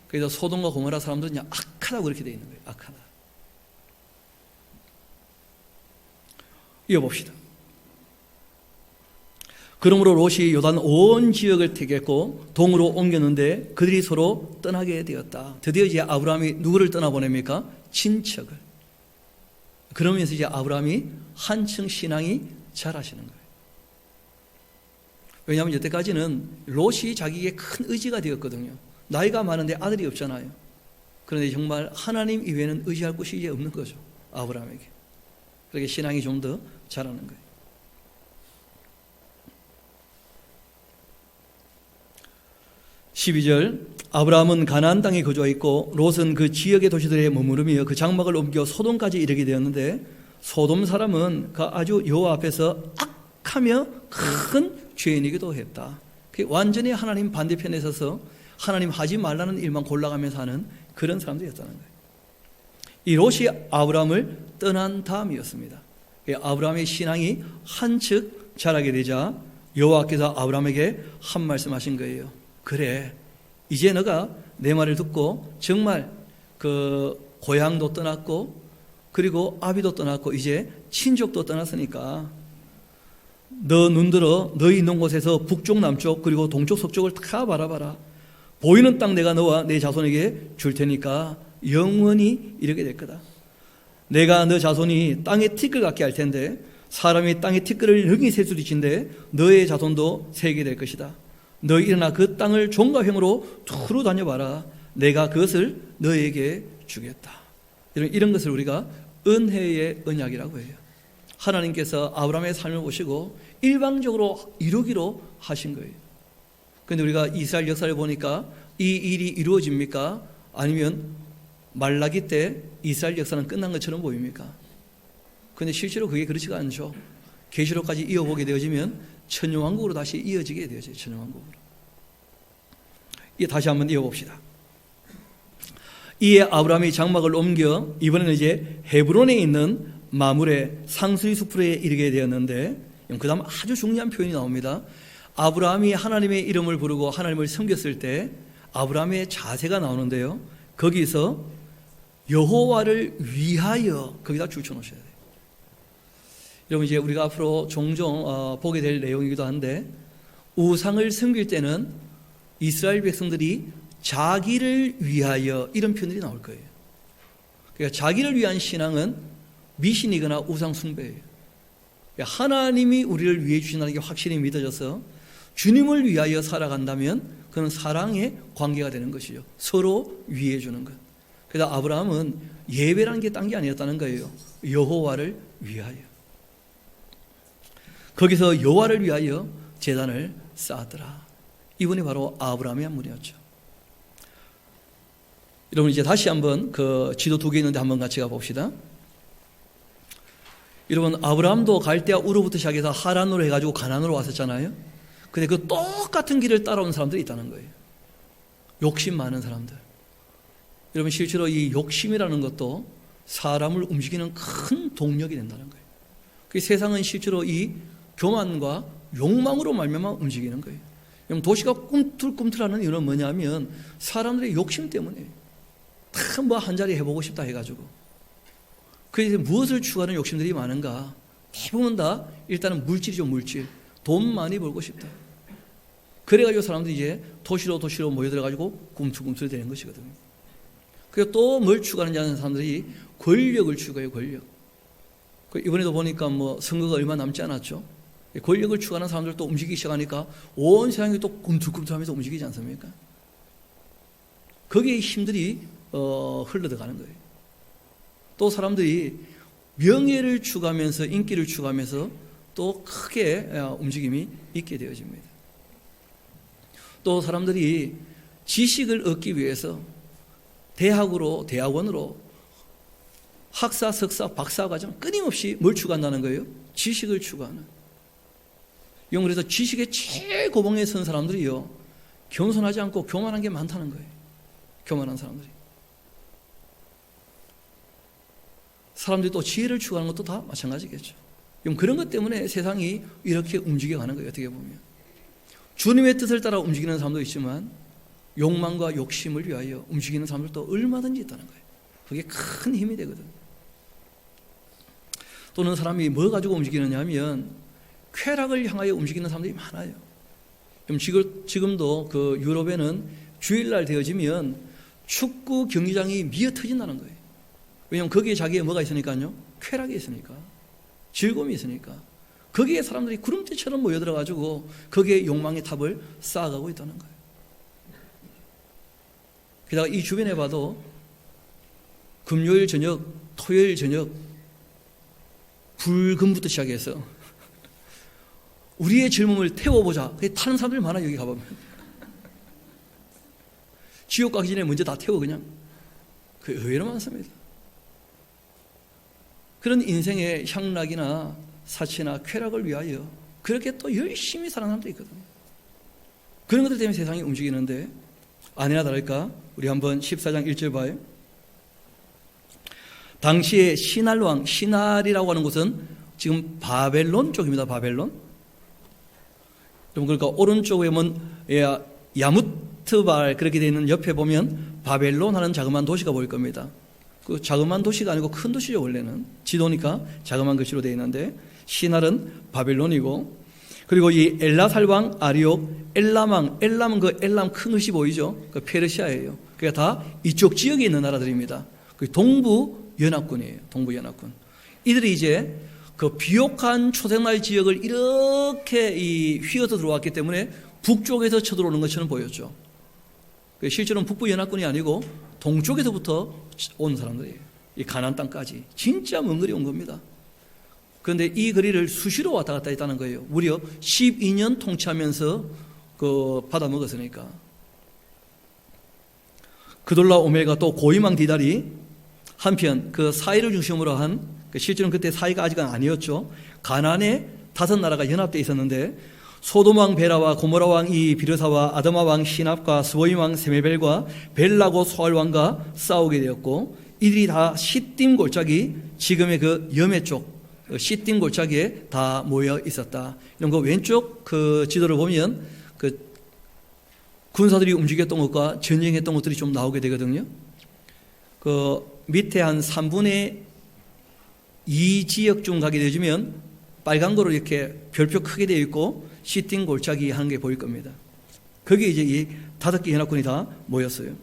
그래서 소돔과 고모라 사람들은 그냥 악하다고 그렇게 되어 있는 거예요. 악하다. 이어봅시다. 그러므로 롯이 요단 온 지역을 택했고 동으로 옮겼는데 그들이 서로 떠나게 되었다. 드디어 이제 아브라함이 누구를 떠나보냅니까? 친척을. 그러면서 이제 아브라함이 한층 신앙이 자라시는 거예요. 왜냐하면 여태까지는 롯이 자기에게 큰 의지가 되었거든요. 나이가 많은데 아들이 없잖아요. 그런데 정말 하나님 이외에는 의지할 곳이 이제 없는 거죠, 아브라함에게. 그렇게 신앙이 좀 더 자라는 거예요. 12절 아브라함은 가나안 땅에 거주하였고 롯은 그 지역의 도시들에 머무르며 그 장막을 옮겨 소돔까지 이르게 되었는데 소돔 사람은 그 아주 여호와 앞에서 악하며 큰 죄인이기도 했다. 완전히 하나님 반대편에 서서 하나님 하지 말라는 일만 골라가면서 하는 그런 사람들이었다는 거예요. 이 롯이 아브라함을 떠난 다음이었습니다. 아브라함의 신앙이 한층 자라게 되자 여호와께서 아브라함에게 한 말씀하신 거예요. 그래, 이제 너가 내 말을 듣고 정말 그 고향도 떠났고 그리고 아비도 떠났고 이제 친족도 떠났으니까 너 눈들어 너희 있는 곳에서 북쪽 남쪽 그리고 동쪽 서쪽을 다 바라봐라. 보이는 땅 내가 너와 내 자손에게 줄 테니까 영원히 이르게 될 거다. 내가 너 자손이 땅의 티끌 같게 할 텐데 사람이 땅의 티끌을 능히 셀 수도 있는데 너의 자손도 세게 될 것이다. 너 일어나 그 땅을 종과 횡으로 두루 다녀봐라. 내가 그것을 너에게 주겠다. 이런 것을 우리가 은혜의 언약이라고 해요. 하나님께서 아브라함의 삶을 보시고 일방적으로 이루기로 하신 거예요. 그런데 우리가 이스라엘 역사를 보니까 이 일이 이루어집니까? 아니면 말라기 때 이스라엘 역사는 끝난 것처럼 보입니까? 그런데 실제로 그게 그렇지가 않죠. 계시록까지 이어보게 되어지면 천년왕국으로 다시 이어지게 되어져요. 천년왕국으로. 다시 한번 이어봅시다. 이에 아브라함이 장막을 옮겨 이번에는 이제 헤브론에 있는 마물의 상수리 수풀에 이르게 되었는데 그 다음 아주 중요한 표현이 나옵니다. 아브라함이 하나님의 이름을 부르고 하나님을 섬겼을 때 아브라함의 자세가 나오는데요. 거기서 여호와를 위하여 거기다 줄쳐놓으셔야 돼요. 여러분 이제 우리가 앞으로 종종 보게 될 내용이기도 한데 우상을 섬길 때는 이스라엘 백성들이 자기를 위하여 이런 표현들이 나올 거예요. 그러니까 자기를 위한 신앙은 미신이거나 우상 숭배예요. 하나님이 우리를 위해 주신다는 게 확실히 믿어져서 주님을 위하여 살아간다면 그건 사랑의 관계가 되는 것이죠. 서로 위해 주는 것. 그래서 아브라함은 예배라는 게 딴 게 아니었다는 거예요. 여호와를 위하여. 거기서 여호와를 위하여 제단을 쌓았더라. 이분이 바로 아브라함의 한 분이었죠. 여러분 이제 다시 한번 그 지도 두 개 있는데 한번 같이 가봅시다. 여러분 아브라함도 갈대아 우르부터 시작해서 하란으로 해가지고 가나안으로 왔었잖아요. 근데 그 똑같은 길을 따라온 사람들이 있다는 거예요. 욕심 많은 사람들. 여러분 실제로 이 욕심이라는 것도 사람을 움직이는 큰 동력이 된다는 거예요. 그 세상은 실제로 이 교만과 욕망으로 말미암아 움직이는 거예요. 여러분 도시가 꿈틀꿈틀하는 이유는 뭐냐면 사람들의 욕심 때문에 다 뭐 한 자리 해보고 싶다 해가지고 그래서 무엇을 추구하는 욕심들이 많은가? 대부분 다 일단은 물질이죠. 물질. 돈 많이 벌고 싶다. 그래가지고 사람들이 이제 도시로 모여들어가지고 꿈틀꿈틀 되는 것이거든요. 그리고 또 뭘 추구하느냐 하는 사람들이 권력을 추구해요. 권력. 이번에도 보니까 뭐 선거가 얼마 남지 않았죠. 권력을 추구하는 사람들 또 움직이기 시작하니까 온 세상이 또 꿈틀꿈틀하면서 움직이지 않습니까? 거기에 힘들이 흘러들어가는 거예요. 또 사람들이 명예를 추구하면서 인기를 추구하면서 또 크게 움직임이 있게 되어집니다. 또 사람들이 지식을 얻기 위해서 대학원으로 학사, 석사, 박사 과정 끊임없이 뭘 추구한다는 거예요? 지식을 추구하는. 그래서 지식의 최고봉에 선 사람들이요 겸손하지 않고 교만한 게 많다는 거예요. 교만한 사람들이. 사람들이 또 지혜를 추구하는 것도 다 마찬가지겠죠. 그런 것 때문에 세상이 이렇게 움직여가는 거예요. 어떻게 보면 주님의 뜻을 따라 움직이는 사람도 있지만 욕망과 욕심을 위하여 움직이는 사람들도 얼마든지 있다는 거예요. 그게 큰 힘이 되거든. 또는 사람이 뭐 가지고 움직이느냐 하면 쾌락을 향하여 움직이는 사람들이 많아요. 지금도 그 유럽에는 주일날 되어지면 축구 경기장이 미어 터진다는 거예요. 왜냐하면 거기에 자기의 뭐가 있으니까요? 쾌락이 있으니까. 즐거움이 있으니까. 거기에 사람들이 구름대처럼 모여들어가지고 거기에 욕망의 탑을 쌓아가고 있다는 거예요. 게다가 이 주변에 봐도 금요일 저녁, 토요일 저녁 불금부터 시작해서 우리의 젊음을 태워보자. 타는 사람들 많아요. 여기 가보면. 지옥 가기 전에 먼저 다 태워 그냥. 그 의외로 많습니다. 그런 인생의 향락이나 사치나 쾌락을 위하여 그렇게 또 열심히 사는 사람도 있거든요. 그런 것들 때문에 세상이 움직이는데 아니나 다를까 우리 한번 14장 1절 봐요. 당시에 시날왕, 시날이라고 하는 곳은 지금 바벨론 쪽입니다. 바벨론. 그러니까 오른쪽에 보면 야무트발 그렇게 되어 있는 옆에 보면 바벨론 하는 자그마한 도시가 보일 겁니다. 그 자그마한 도시가 아니고 큰 도시죠. 원래는 지도니까 자그마한 글씨로 되어 있는데 시날은 바벨론이고, 그리고 이 엘라살왕 아리옥, 엘람왕, 엘람은 그 엘람 큰 글씨 보이죠? 그 페르시아예요. 그러니까 다 이쪽 지역에 있는 나라들입니다. 그 동부 연합군이에요. 동부 연합군. 이들이 이제 그 비옥한 초생날 지역을 이렇게 휘어서 들어왔기 때문에 북쪽에서 쳐들어오는 것처럼 보였죠. 실제로는 북부 연합군이 아니고 동쪽에서부터 온 사람들이에요. 이 가나안 땅까지 진짜 먼 거리 온 겁니다. 그런데 이 거리를 수시로 왔다 갔다 했다는 거예요. 무려 12년 통치하면서 그 받아 먹었으니까. 그돌라 오멜과 또 고이망 디달이 한편 그 사이를 중심으로 한, 실제로는 그때 사이가 아직은 아니었죠. 가나안에 5나라가 연합되어 있었는데 소돔왕 베라와 고모라왕 이 비르사와 아드마왕 시납과 스보임왕 세메벨과 벨라고 소알왕과 싸우게 되었고, 이들이 다 시딤 골짜기, 지금의 그 여매 쪽 시딤 골짜기에 다 모여 있었다. 이런 거 왼쪽 그 지도를 보면 그 군사들이 움직였던 것과 전쟁했던 것들이 좀 나오게 되거든요. 그 밑에 한 3분의 2 지역쯤 가게 되면 빨간 거로 이렇게 별표 크게 되어 있고 시딤 골짜기 하는 게 보일 겁니다. 거기에 이제 이 5개 연합군이 다 모였어요.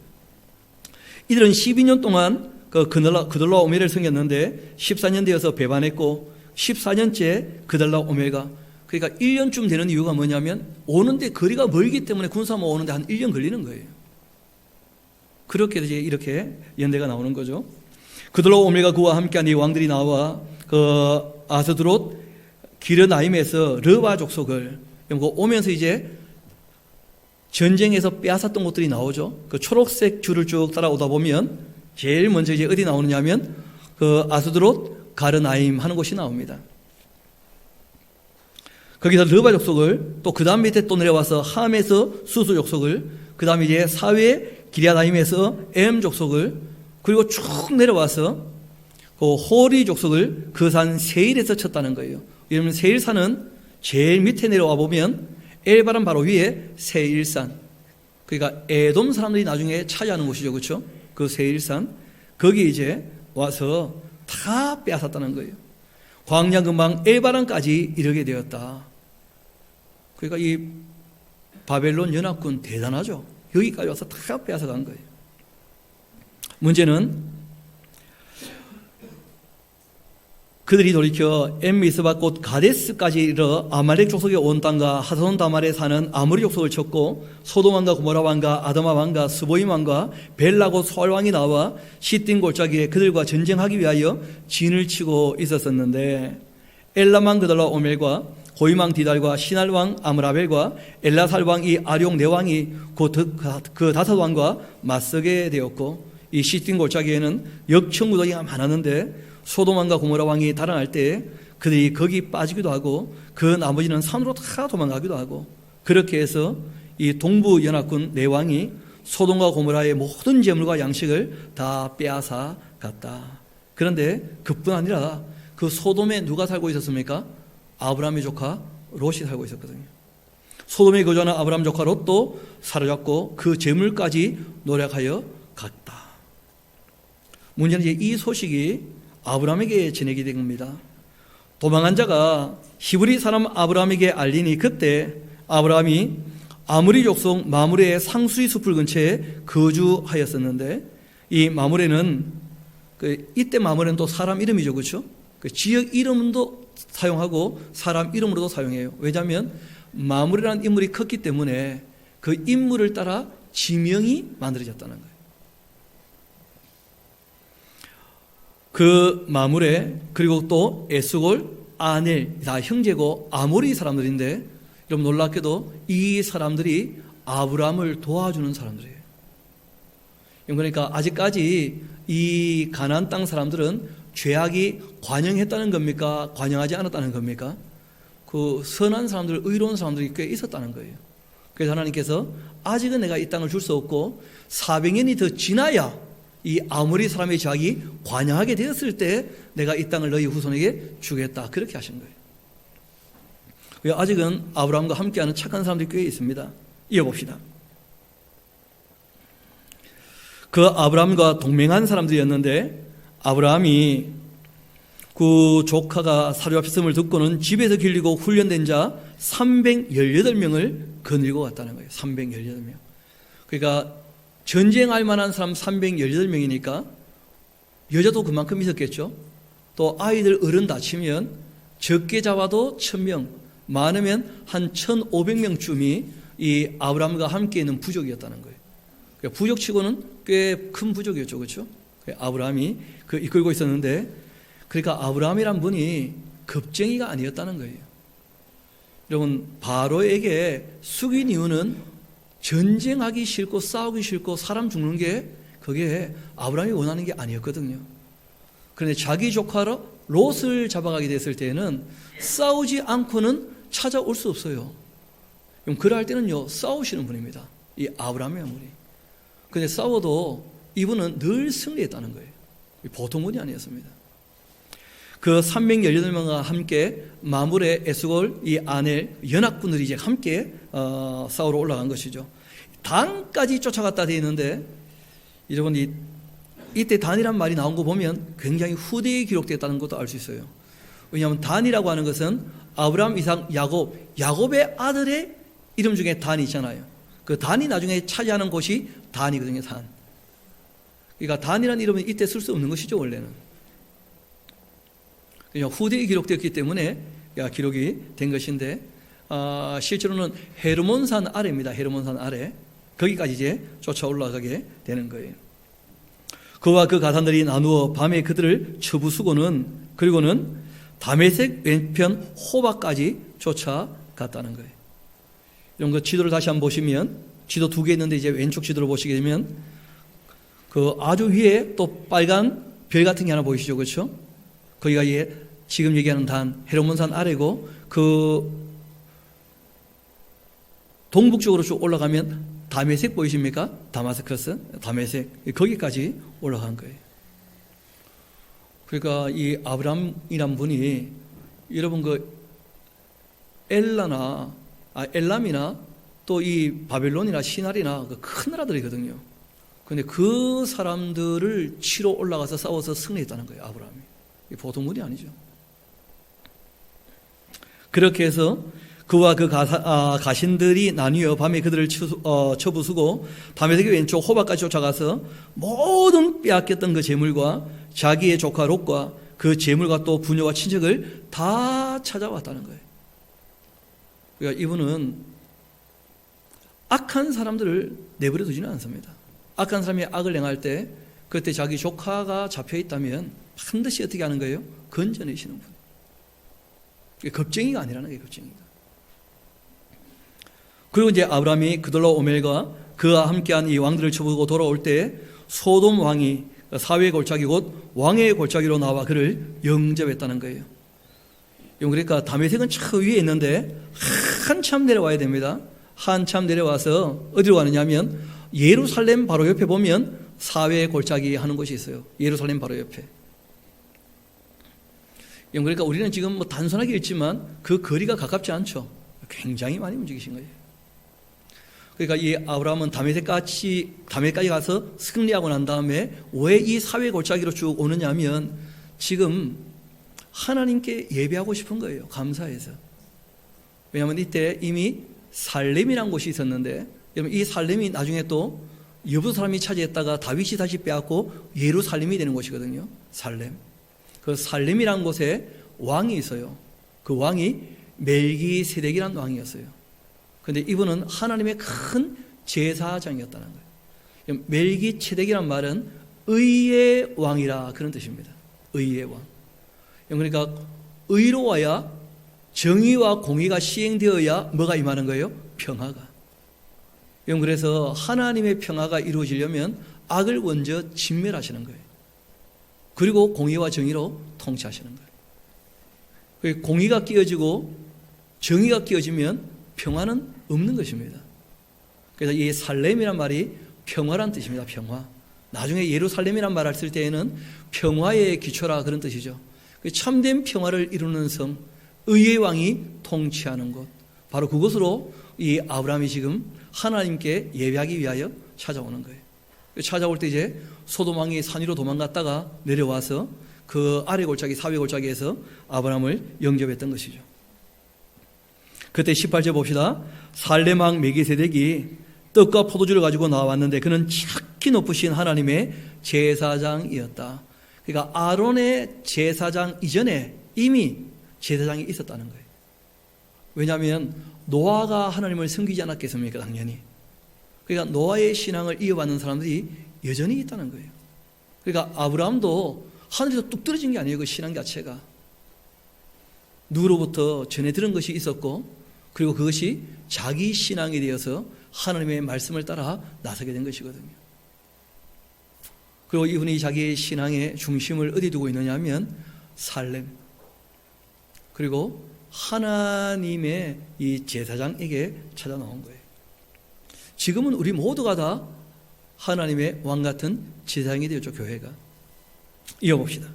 이들은 12년 동안 그들라 오멜을 섬겼는데 14년 되어서 배반했고 14년째 그들라 오멜가, 그러니까 1년쯤 되는 이유가 뭐냐면 오는데 거리가 멀기 때문에 군사모 오는데 한 1년 걸리는 거예요. 그렇게 이제 이렇게 연대가 나오는 거죠. 그들라 오멜과 그와 함께한 이 왕들이 나와 그 아스드롯 기르나임에서 르바 족속을 오면서 이제 전쟁에서 빼앗았던 것들이 나오죠. 그 초록색 줄을 쭉 따라오다 보면 제일 먼저 이제 어디 나오느냐면 그 아스드롯 가르나임 하는 곳이 나옵니다. 거기서 르바 족속을, 또 그 다음 밑에 또 내려와서 함에서 수수 족속을, 그 다음에 이제 사회 기랴나임에서 엠 족속을, 그리고 쭉 내려와서 그 호리 족속을 그 산 세일에서 쳤다는 거예요. 이러면 세일산은 제일 밑에 내려와 보면 엘바람 바로 위에 세일산, 그러니까 에돔 사람들이 나중에 차지하는 곳이죠. 그렇죠? 그 세일산, 거기 이제 와서 다 빼앗았다는 거예요. 광야 근방 엘바람까지 이르게 되었다. 그러니까 이 바벨론 연합군 대단하죠. 여기까지 와서 다 빼앗아간 거예요. 문제는 그들이 돌이켜 엠미스바 곧 가데스까지 이르러 아말렉 족속의 온 땅과 하손 다말에 사는 아모리 족속을 쳤고, 소돔 왕과 고모라 왕과 아드마 왕과 스보임 왕과 벨라고 소알 왕이 나와 시딤 골짜기에 그들과 전쟁하기 위하여 진을 치고 있었었는데, 엘람 왕 그들라 오멜과 고임 왕 디달과 시날 왕 아므라벨과 엘라살 왕 이 아룡 네 왕이 그 5왕과 맞서게 되었고, 이 시딤 골짜기에는 역청무더기가 많았는데 소돔 왕과 고모라 왕이 달아날 때 그들이 거기 빠지기도 하고 그 나머지는 산으로 다 도망가기도 하고, 그렇게 해서 이 동부 연합군 네 왕이 소돔과 고모라의 모든 재물과 양식을 다 빼앗아 갔다. 그런데 그뿐 아니라 그 소돔에 누가 살고 있었습니까? 아브라함의 조카 롯이 살고 있었거든요. 소돔에 거주하는 아브라함 조카 롯도 사로잡고 그 재물까지 노력하여 갔다. 문제는 이제 이 소식이 아브라함에게 전해게 된 겁니다. 도망한 자가 히브리 사람 아브라함에게 알리니 그때 아브라함이 아므리 족속 마므레의 상수리 숲을 근처에 거주하였었는데, 이 마므레는 이때 마므레는 또 사람 이름이죠. 그렇죠? 그 지역 이름도 사용하고 사람 이름으로도 사용해요. 왜냐하면 마므레라는 인물이 컸기 때문에 그 인물을 따라 지명이 만들어졌다는 거예요. 그 마므레, 그리고 또 에스골, 아넬 다 형제고 아모리 사람들인데, 여러분 놀랍게도 이 사람들이 아브라함을 도와주는 사람들이에요. 그러니까 아직까지 이 가나안 땅 사람들은 죄악이 관영했다는 겁니까? 관영하지 않았다는 겁니까? 그 선한 사람들, 의로운 사람들이 꽤 있었다는 거예요. 그래서 하나님께서 아직은 내가 이 땅을 줄 수 없고 400년이 더 지나야 이 아모리 사람의 죄악이 관영하게 되었을 때 내가 이 땅을 너희 후손에게 주겠다. 그렇게 하신 거예요. 아직은 아브라함과 함께하는 착한 사람들이 꽤 있습니다. 이어봅시다. 그 아브라함과 동맹한 사람들이었는데 아브라함이 그 조카가 사로잡혔음을 듣고는 집에서 길리고 훈련된 자 318명을 거느리고 갔다는 거예요. 318명. 그러니까 전쟁할 만한 사람 318명이니까 여자도 그만큼 있었겠죠. 또 아이들 어른 다 치면 적게 잡아도 1000명, 많으면 한 1500명쯤이 이 아브라함과 함께 있는 부족이었다는 거예요. 그러니까 부족치고는 꽤 큰 부족이었죠. 그렇죠? 아브라함이 그 이끌고 있었는데, 그러니까 아브라함이란 분이 겁쟁이가 아니었다는 거예요. 여러분, 바로에게 숙인 이유는 전쟁하기 싫고 싸우기 싫고 사람 죽는 게 그게 아브라함이 원하는 게 아니었거든요. 그런데 자기 조카로 롯을 잡아가게 됐을 때는 싸우지 않고는 찾아올 수 없어요. 그럴 때는요, 싸우시는 분입니다. 이 아브라함의 분이. 그런데 싸워도 이분은 늘 승리했다는 거예요. 보통 분이 아니었습니다. 그 318명과 함께 마물의 에스골, 이 아넬, 연합군들이 이제 함께 싸우러 올라간 것이죠. 단까지 쫓아갔다 되어 있는데, 여러분, 이때 단이란 말이 나온 거 보면 굉장히 후대에 기록됐다는 것도 알 수 있어요. 왜냐하면 단이라고 하는 것은 아브라함, 이삭, 야곱의 아들의 이름 중에 단이 있잖아요. 그 단이 나중에 차지하는 곳이 단이거든요. 단. 그러니까 단이라는 이름은 이때 쓸 수 없는 것이죠. 원래는. 그냥 후대에 기록되었기 때문에 기록이 된 것인데, 실제로는 헤르몬산 아래입니다. 헤르몬산 아래. 거기까지 이제 쫓아 올라가게 되는 거예요. 그와 그 가산들이 나누어 밤에 그들을 쳐부수고는, 그리고는 다메섹 왼편 호바까지 쫓아갔다는 거예요. 이런 거 지도를 다시 한번 보시면, 지도 2개 있는데 이제 왼쪽 지도를 보시게 되면 그 아주 위에 또 빨간 별 같은 게 하나 보이시죠? 그렇죠? 거기가 지금 얘기하는 단, 헤르몬산 아래고, 그 동북쪽으로 쭉 올라가면 다메섹 보이십니까? 다마스커스, 다메섹, 거기까지 올라간 거예요. 그러니까 이 아브람이란 분이, 여러분 그 엘람이나 또 이 바벨론이나 시나리나 그 큰 나라들이거든요. 그런데 그 사람들을 치러 올라가서 싸워서 승리했다는 거예요. 아브라함이. 보통 분이 아니죠. 그렇게 해서 그와 그 가신들이 나뉘어 밤에 그들을 쳐부수고 다메섹의 왼쪽 호바까지 쫓아가서 모든 빼앗겼던 그 재물과 자기의 조카 롯과 그 재물과 또 부녀와 친척을 다 찾아왔다는 거예요. 그러니까 이분은 악한 사람들을 내버려 두지는 않습니다. 악한 사람이 악을 행할 때 그때 자기 조카가 잡혀 있다면 반드시 어떻게 하는 거예요? 건져내시는 분. 겁쟁이가 아니라는 거예요. 겁쟁이가. 그리고 이제 아브라함이 그돌로 오멜과 그와 함께한 이 왕들을 쳐부고 돌아올 때 소돔 왕이 사회의 골짜기 곧 왕의 골짜기로 나와 그를 영접했다는 거예요. 그러니까 다메섹은 저 위에 있는데 한참 내려와야 됩니다. 한참 내려와서 어디로 가느냐 하면 예루살렘 바로 옆에 보면 사회의 골짜기 하는 곳이 있어요. 예루살렘 바로 옆에. 그러니까 우리는 지금 뭐 단순하게 읽지만 그 거리가 가깝지 않죠. 굉장히 많이 움직이신 거예요. 그러니까 이 아브라함은 다메섹까지 가서 승리하고 난 다음에 왜 이 사회 골짜기로 쭉 오느냐 하면 지금 하나님께 예배하고 싶은 거예요. 감사해서. 왜냐하면 이때 이미 살렘이라는 곳이 있었는데, 여러분 이 살렘이 나중에 또 여부 사람이 차지했다가 다윗이 다시 빼앗고 예루살렘이 되는 곳이거든요. 살렘. 그 살렘이라는 곳에 왕이 있어요. 그 왕이 멜기세덱이라는 왕이었어요. 그런데 이분은 하나님의 큰 제사장이었다는 거예요. 멜기세덱이란 말은 의의 왕이라 그런 뜻입니다. 의의 왕. 그러니까 의로워야 정의와 공의가 시행되어야 뭐가 임하는 거예요? 평화가. 그래서 하나님의 평화가 이루어지려면 악을 먼저 진멸하시는 거예요. 그리고 공의와 정의로 통치하시는 거예요. 공의가 끼어지고 정의가 끼어지면 평화는 없는 것입니다. 그래서 이 살렘이란 말이 평화란 뜻입니다. 평화. 나중에 예루살렘이란 말을 쓸 때에는 평화의 기초라 그런 뜻이죠. 참된 평화를 이루는 성, 의의 왕이 통치하는 곳, 바로 그곳으로 이 아브라함이 지금 하나님께 예배하기 위하여 찾아오는 거예요. 찾아올 때 이제 소돔 왕이 산 위로 도망갔다가 내려와서 그 아래 골짜기, 사회 골짜기에서 아브라함을 영접했던 것이죠. 그때 18절 봅시다. 살렘 왕 멜기세덱이 떡과 포도주를 가지고 나왔는데 그는 지극히 높으신 하나님의 제사장이었다. 그러니까 아론의 제사장 이전에 이미 제사장이 있었다는 거예요. 왜냐하면 노아가 하나님을 섬기지 않았겠습니까? 당연히. 그러니까 노아의 신앙을 이어받는 사람들이 여전히 있다는 거예요. 그러니까 아브라함도 하늘에서 뚝 떨어진 게 아니에요. 그 신앙 자체가. 누구로부터 전해 들은 것이 있었고, 그리고 그것이 자기 신앙이 되어서 하나님의 말씀을 따라 나서게 된 것이거든요. 그리고 이분이 자기의 신앙의 중심을 어디 두고 있느냐 하면 살렘, 그리고 하나님의 이 제사장에게 찾아 나온 거예요. 지금은 우리 모두가 다 하나님의 왕 같은 제사장이 되었죠. 교회가. 이어봅시다.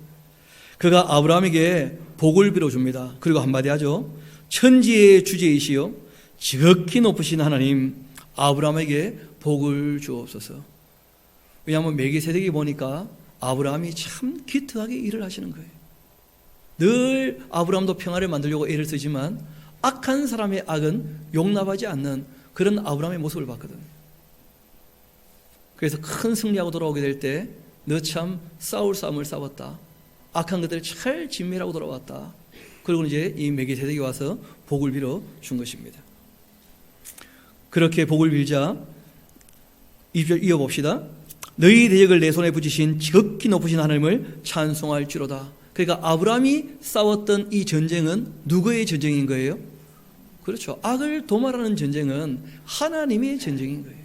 그가 아브라함에게 복을 빌어줍니다. 그리고 한마디 하죠. 천지의 주제이시여 지극히 높으신 하나님, 아브라함에게 복을 주옵소서. 왜냐하면 멜기세덱이 보니까 아브라함이 참 기특하게 일을 하시는 거예요. 늘 아브라함도 평화를 만들려고 애를 쓰지만 악한 사람의 악은 용납하지 않는 그런 아브라함의 모습을 봤거든요. 그래서 큰 승리하고 돌아오게 될 때 너 참 싸울 싸움을 싸웠다. 악한 것들을 잘 진멸하고 돌아왔다. 그리고 이제 이 멜기세덱이 와서 복을 빌어 준 것입니다. 그렇게 복을 빌자 2절 이어봅시다. 너희 대적을 내 손에 붙이신 지극히 높으신 하나님을 찬송할지로다. 그러니까 아브라함이 싸웠던 이 전쟁은 누구의 전쟁인 거예요? 그렇죠. 악을 도말하는 전쟁은 하나님의 전쟁인 거예요.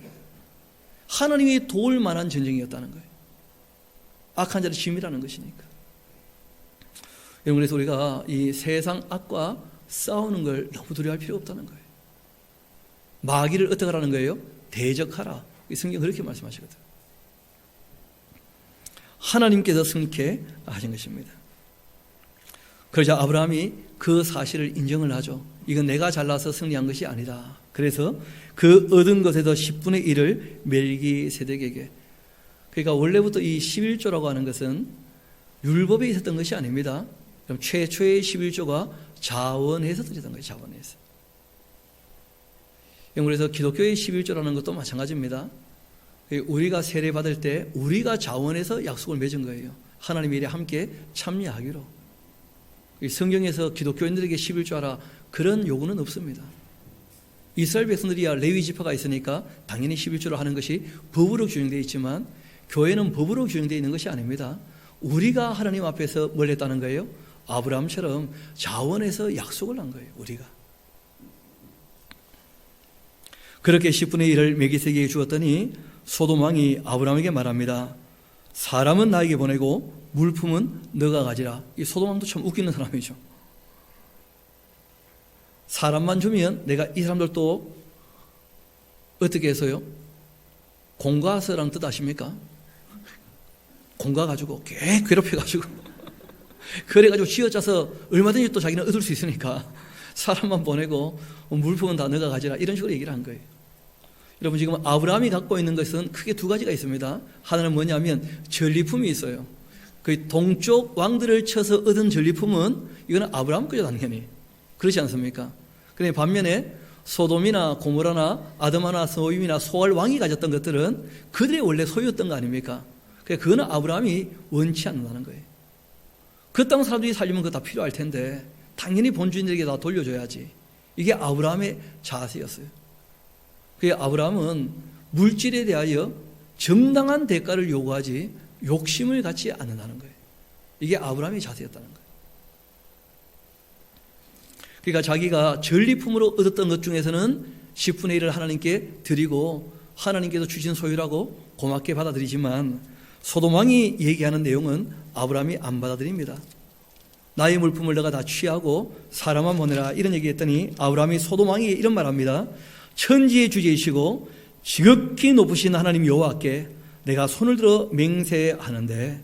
하나님이 도울 만한 전쟁이었다는 거예요. 악한 자를 진멸하는 것이니까. 여러분, 그래서 우리가 이 세상 악과 싸우는 걸 너무 두려워할 필요 없다는 거예요. 마귀를 어떻게 하라는 거예요? 대적하라. 성경 그렇게 말씀하시거든요. 하나님께서 승리케 하신 것입니다. 그러자 아브라함이 그 사실을 인정을 하죠. 이건 내가 잘나서 승리한 것이 아니다. 그래서 그 얻은 것에서 10분의 1을 멜기세덱에게. 그러니까 원래부터 이 11조라고 하는 것은 율법에 있었던 것이 아닙니다. 그럼 최초의 11조가 자원해서 드렸던 거예요. 자원해서. 그래서 기독교의 11조라는 것도 마찬가지입니다. 우리가 세례 받을 때 우리가 자원해서 약속을 맺은 거예요. 하나님의 일에 함께 참여하기로. 성경에서 기독교인들에게 11조 하라 그런 요구는 없습니다. 이스라엘 백성들이야 레위 지파가 있으니까 당연히 11조를 하는 것이 법으로 규정되어 있지만 교회는 법으로 규정되어 있는 것이 아닙니다. 우리가 하나님 앞에서 뭘 했다는 거예요? 아브라함처럼 자원해서 약속을 한 거예요. 우리가. 그렇게 10분의 1을 멜기세덱에게 주었더니 소돔 왕이 아브라함에게 말합니다. 사람은 나에게 보내고 물품은 너가 가지라. 이 소돔 왕도 참 웃기는 사람이죠. 사람만 주면 내가 이 사람들도 어떻게 해서요? 공과서랑 뜻 아십니까? 공과 가지고 괴롭혀 가지고 그래 가지고 쥐어짜서 얼마든지 또 자기는 얻을 수 있으니까 사람만 보내고 물품은 다 너가 가지라 이런 식으로 얘기를 한 거예요. 여러분, 지금 아브라함이 갖고 있는 것은 크게 두 가지가 있습니다. 하나는 뭐냐면 전리품이 있어요. 그 동쪽 왕들을 쳐서 얻은 전리품은 이거는 아브라함 거죠, 당연히. 그렇지 않습니까? 그런데 반면에 소돔이나 고모라나 아드마나 소임이나 소알 왕이 가졌던 것들은 그들의 원래 소유였던 거 아닙니까? 그거는 아브라함이 원치 않는다는 거예요. 그 땅 사람들이 살려면 그거 다 필요할 텐데 당연히 본주인들에게 다 돌려줘야지. 이게 아브라함의 자세였어요. 그래서 아브라함은 물질에 대하여 정당한 대가를 요구하지 욕심을 갖지 않는다는 거예요. 이게 아브라함의 자세였다는 거예요. 그러니까 자기가 전리품으로 얻었던 것 중에서는 10분의 1을 하나님께 드리고 하나님께서 주신 소유라고 고맙게 받아들이지만 소돔 왕이 얘기하는 내용은 아브라함이 안 받아들입니다. 나의 물품을 너가 다 취하고 사람만 보내라 이런 얘기했더니 아브라함이 소돔 왕에게 이런 말합니다. 천지의 주제이시고 지극히 높으신 하나님 여호와께 내가 손을 들어 맹세하는데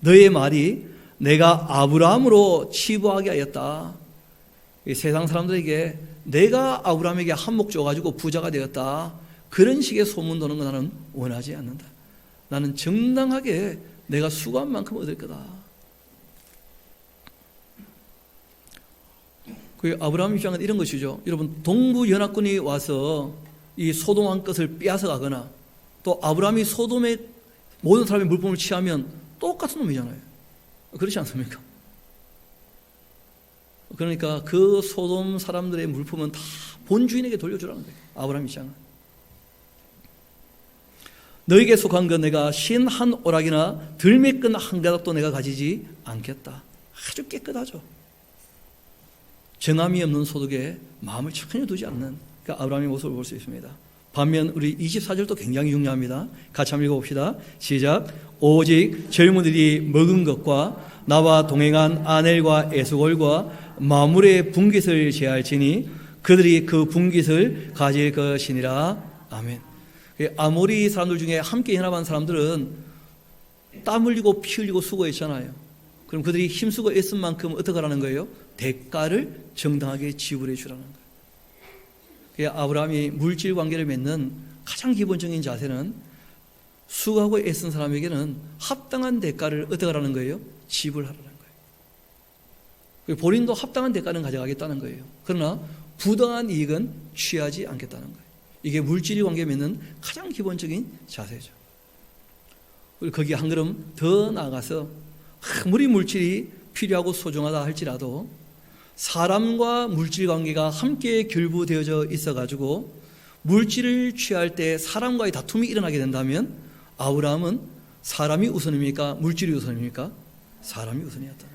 너의 말이 내가 아브라함으로 치부하게 하였다. 세상 사람들에게 내가 아브라함에게 한몫 줘가지고 부자가 되었다. 그런 식의 소문 도는 거 나는 원하지 않는다. 나는 정당하게 내가 수고한 만큼 얻을 거다. 그 아브라함 입장은 이런 것이죠. 여러분, 동부 연합군이 와서 이 소돔 왕 것을 빼앗아 가거나 또 아브라함이 소돔의 모든 사람의 물품을 취하면 똑같은 놈이잖아요. 그렇지 않습니까? 그러니까 그 소돔 사람들의 물품은 다 본주인에게 돌려주라는 거예요. 아브라함 입장은. 너에게 속한 건 내가 신 한 오락이나 들매끈 한 가닥도 내가 가지지 않겠다. 아주 깨끗하죠. 정함이 없는 소득에 마음을 전혀 두지 않는 그러니까 아브라함의 모습을 볼 수 있습니다. 반면 우리 24절도 굉장히 중요합니다. 같이 한번 읽어봅시다. 시작. 오직 젊은이들이 먹은 것과 나와 동행한 아넬과 에스골과 마물의 분깃을 제할지니 그들이 그 분깃을 가질 것이니라. 아멘. 아모리 사람들 중에 함께 연합한 사람들은 땀 흘리고 피 흘리고 수고했잖아요. 그럼 그들이 힘쓰고 애쓴 만큼 어떻게 하라는 거예요? 대가를 정당하게 지불해 주라는 거예요. 아브라함이 물질 관계를 맺는 가장 기본적인 자세는 수고하고 애쓴 사람에게는 합당한 대가를 어떻게 하라는 거예요? 지불하라는 거예요. 본인도 합당한 대가는 가져가겠다는 거예요. 그러나 부당한 이익은 취하지 않겠다는 거예요. 이게 물질이 관계 맺는 가장 기본적인 자세죠. 그리고 거기에 한 걸음 더 나아가서 아무리 물질이 필요하고 소중하다 할지라도 사람과 물질 관계가 함께 결부되어져 있어가지고 물질을 취할 때 사람과의 다툼이 일어나게 된다면 아브라함은 사람이 우선입니까? 물질이 우선입니까? 사람이 우선이었다.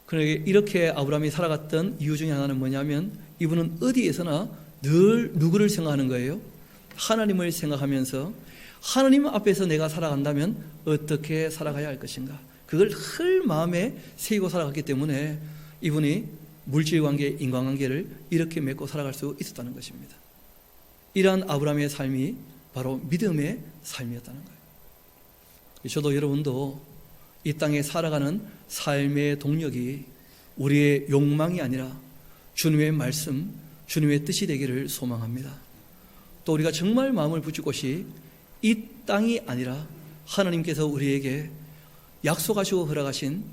그러니까 이렇게 아브라함이 살아갔던 이유 중에 하나는 뭐냐면 이분은 어디에서나 늘 누구를 생각하는 거예요? 하나님을 생각하면서 하나님 앞에서 내가 살아간다면 어떻게 살아가야 할 것인가? 그걸 늘 마음에 새기고 살아갔기 때문에 이분이 물질관계, 인간관계를 이렇게 맺고 살아갈 수 있었다는 것입니다. 이러한 아브라함의 삶이 바로 믿음의 삶이었다는 거예요. 저도 여러분도 이 땅에 살아가는 삶의 동력이 우리의 욕망이 아니라 주님의 말씀, 주님의 뜻이 되기를 소망합니다. 또 우리가 정말 마음을 붙일 곳이 이 땅이 아니라 하나님께서 우리에게 약속하시고 허락하신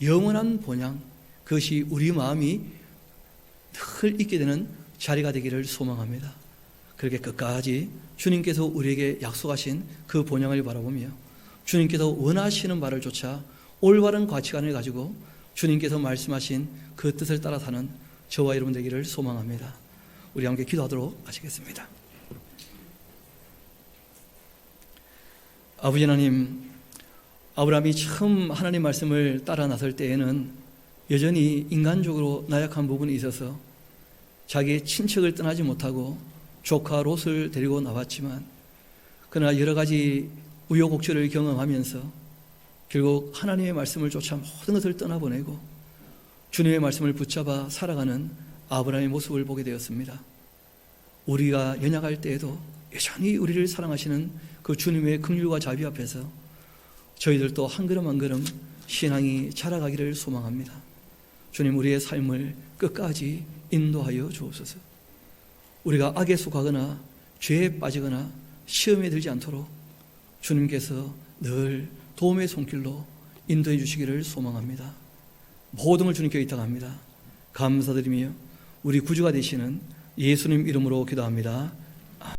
영원한 본향, 그것이 우리 마음이 늘 있게 되는 자리가 되기를 소망합니다. 그렇게 끝까지 주님께서 우리에게 약속하신 그 본향을 바라보며 주님께서 원하시는 바를 쫓아 올바른 가치관을 가지고 주님께서 말씀하신 그 뜻을 따라 사는 저와 여러분 되기를 소망합니다. 우리 함께 기도하도록 하시겠습니다. 아버지 하나님, 아브라함이 처음 하나님 말씀을 따라 나설 때에는 여전히 인간적으로 나약한 부분이 있어서 자기의 친척을 떠나지 못하고 조카 롯을 데리고 나왔지만 그러나 여러 가지 우여곡절을 경험하면서 결국 하나님의 말씀을 쫓아 모든 것을 떠나보내고 주님의 말씀을 붙잡아 살아가는 아브라함의 모습을 보게 되었습니다. 우리가 연약할 때에도 여전히 우리를 사랑하시는 그 주님의 긍휼과 자비 앞에서 저희들도 한 걸음 한 걸음 신앙이 자라가기를 소망합니다. 주님, 우리의 삶을 끝까지 인도하여 주옵소서. 우리가 악에 속하거나 죄에 빠지거나 시험에 들지 않도록 주님께서 늘 도움의 손길로 인도해 주시기를 소망합니다. 모든 걸 주님께 의탁합니다. 감사드리며 우리 구주가 되시는 예수님 이름으로 기도합니다.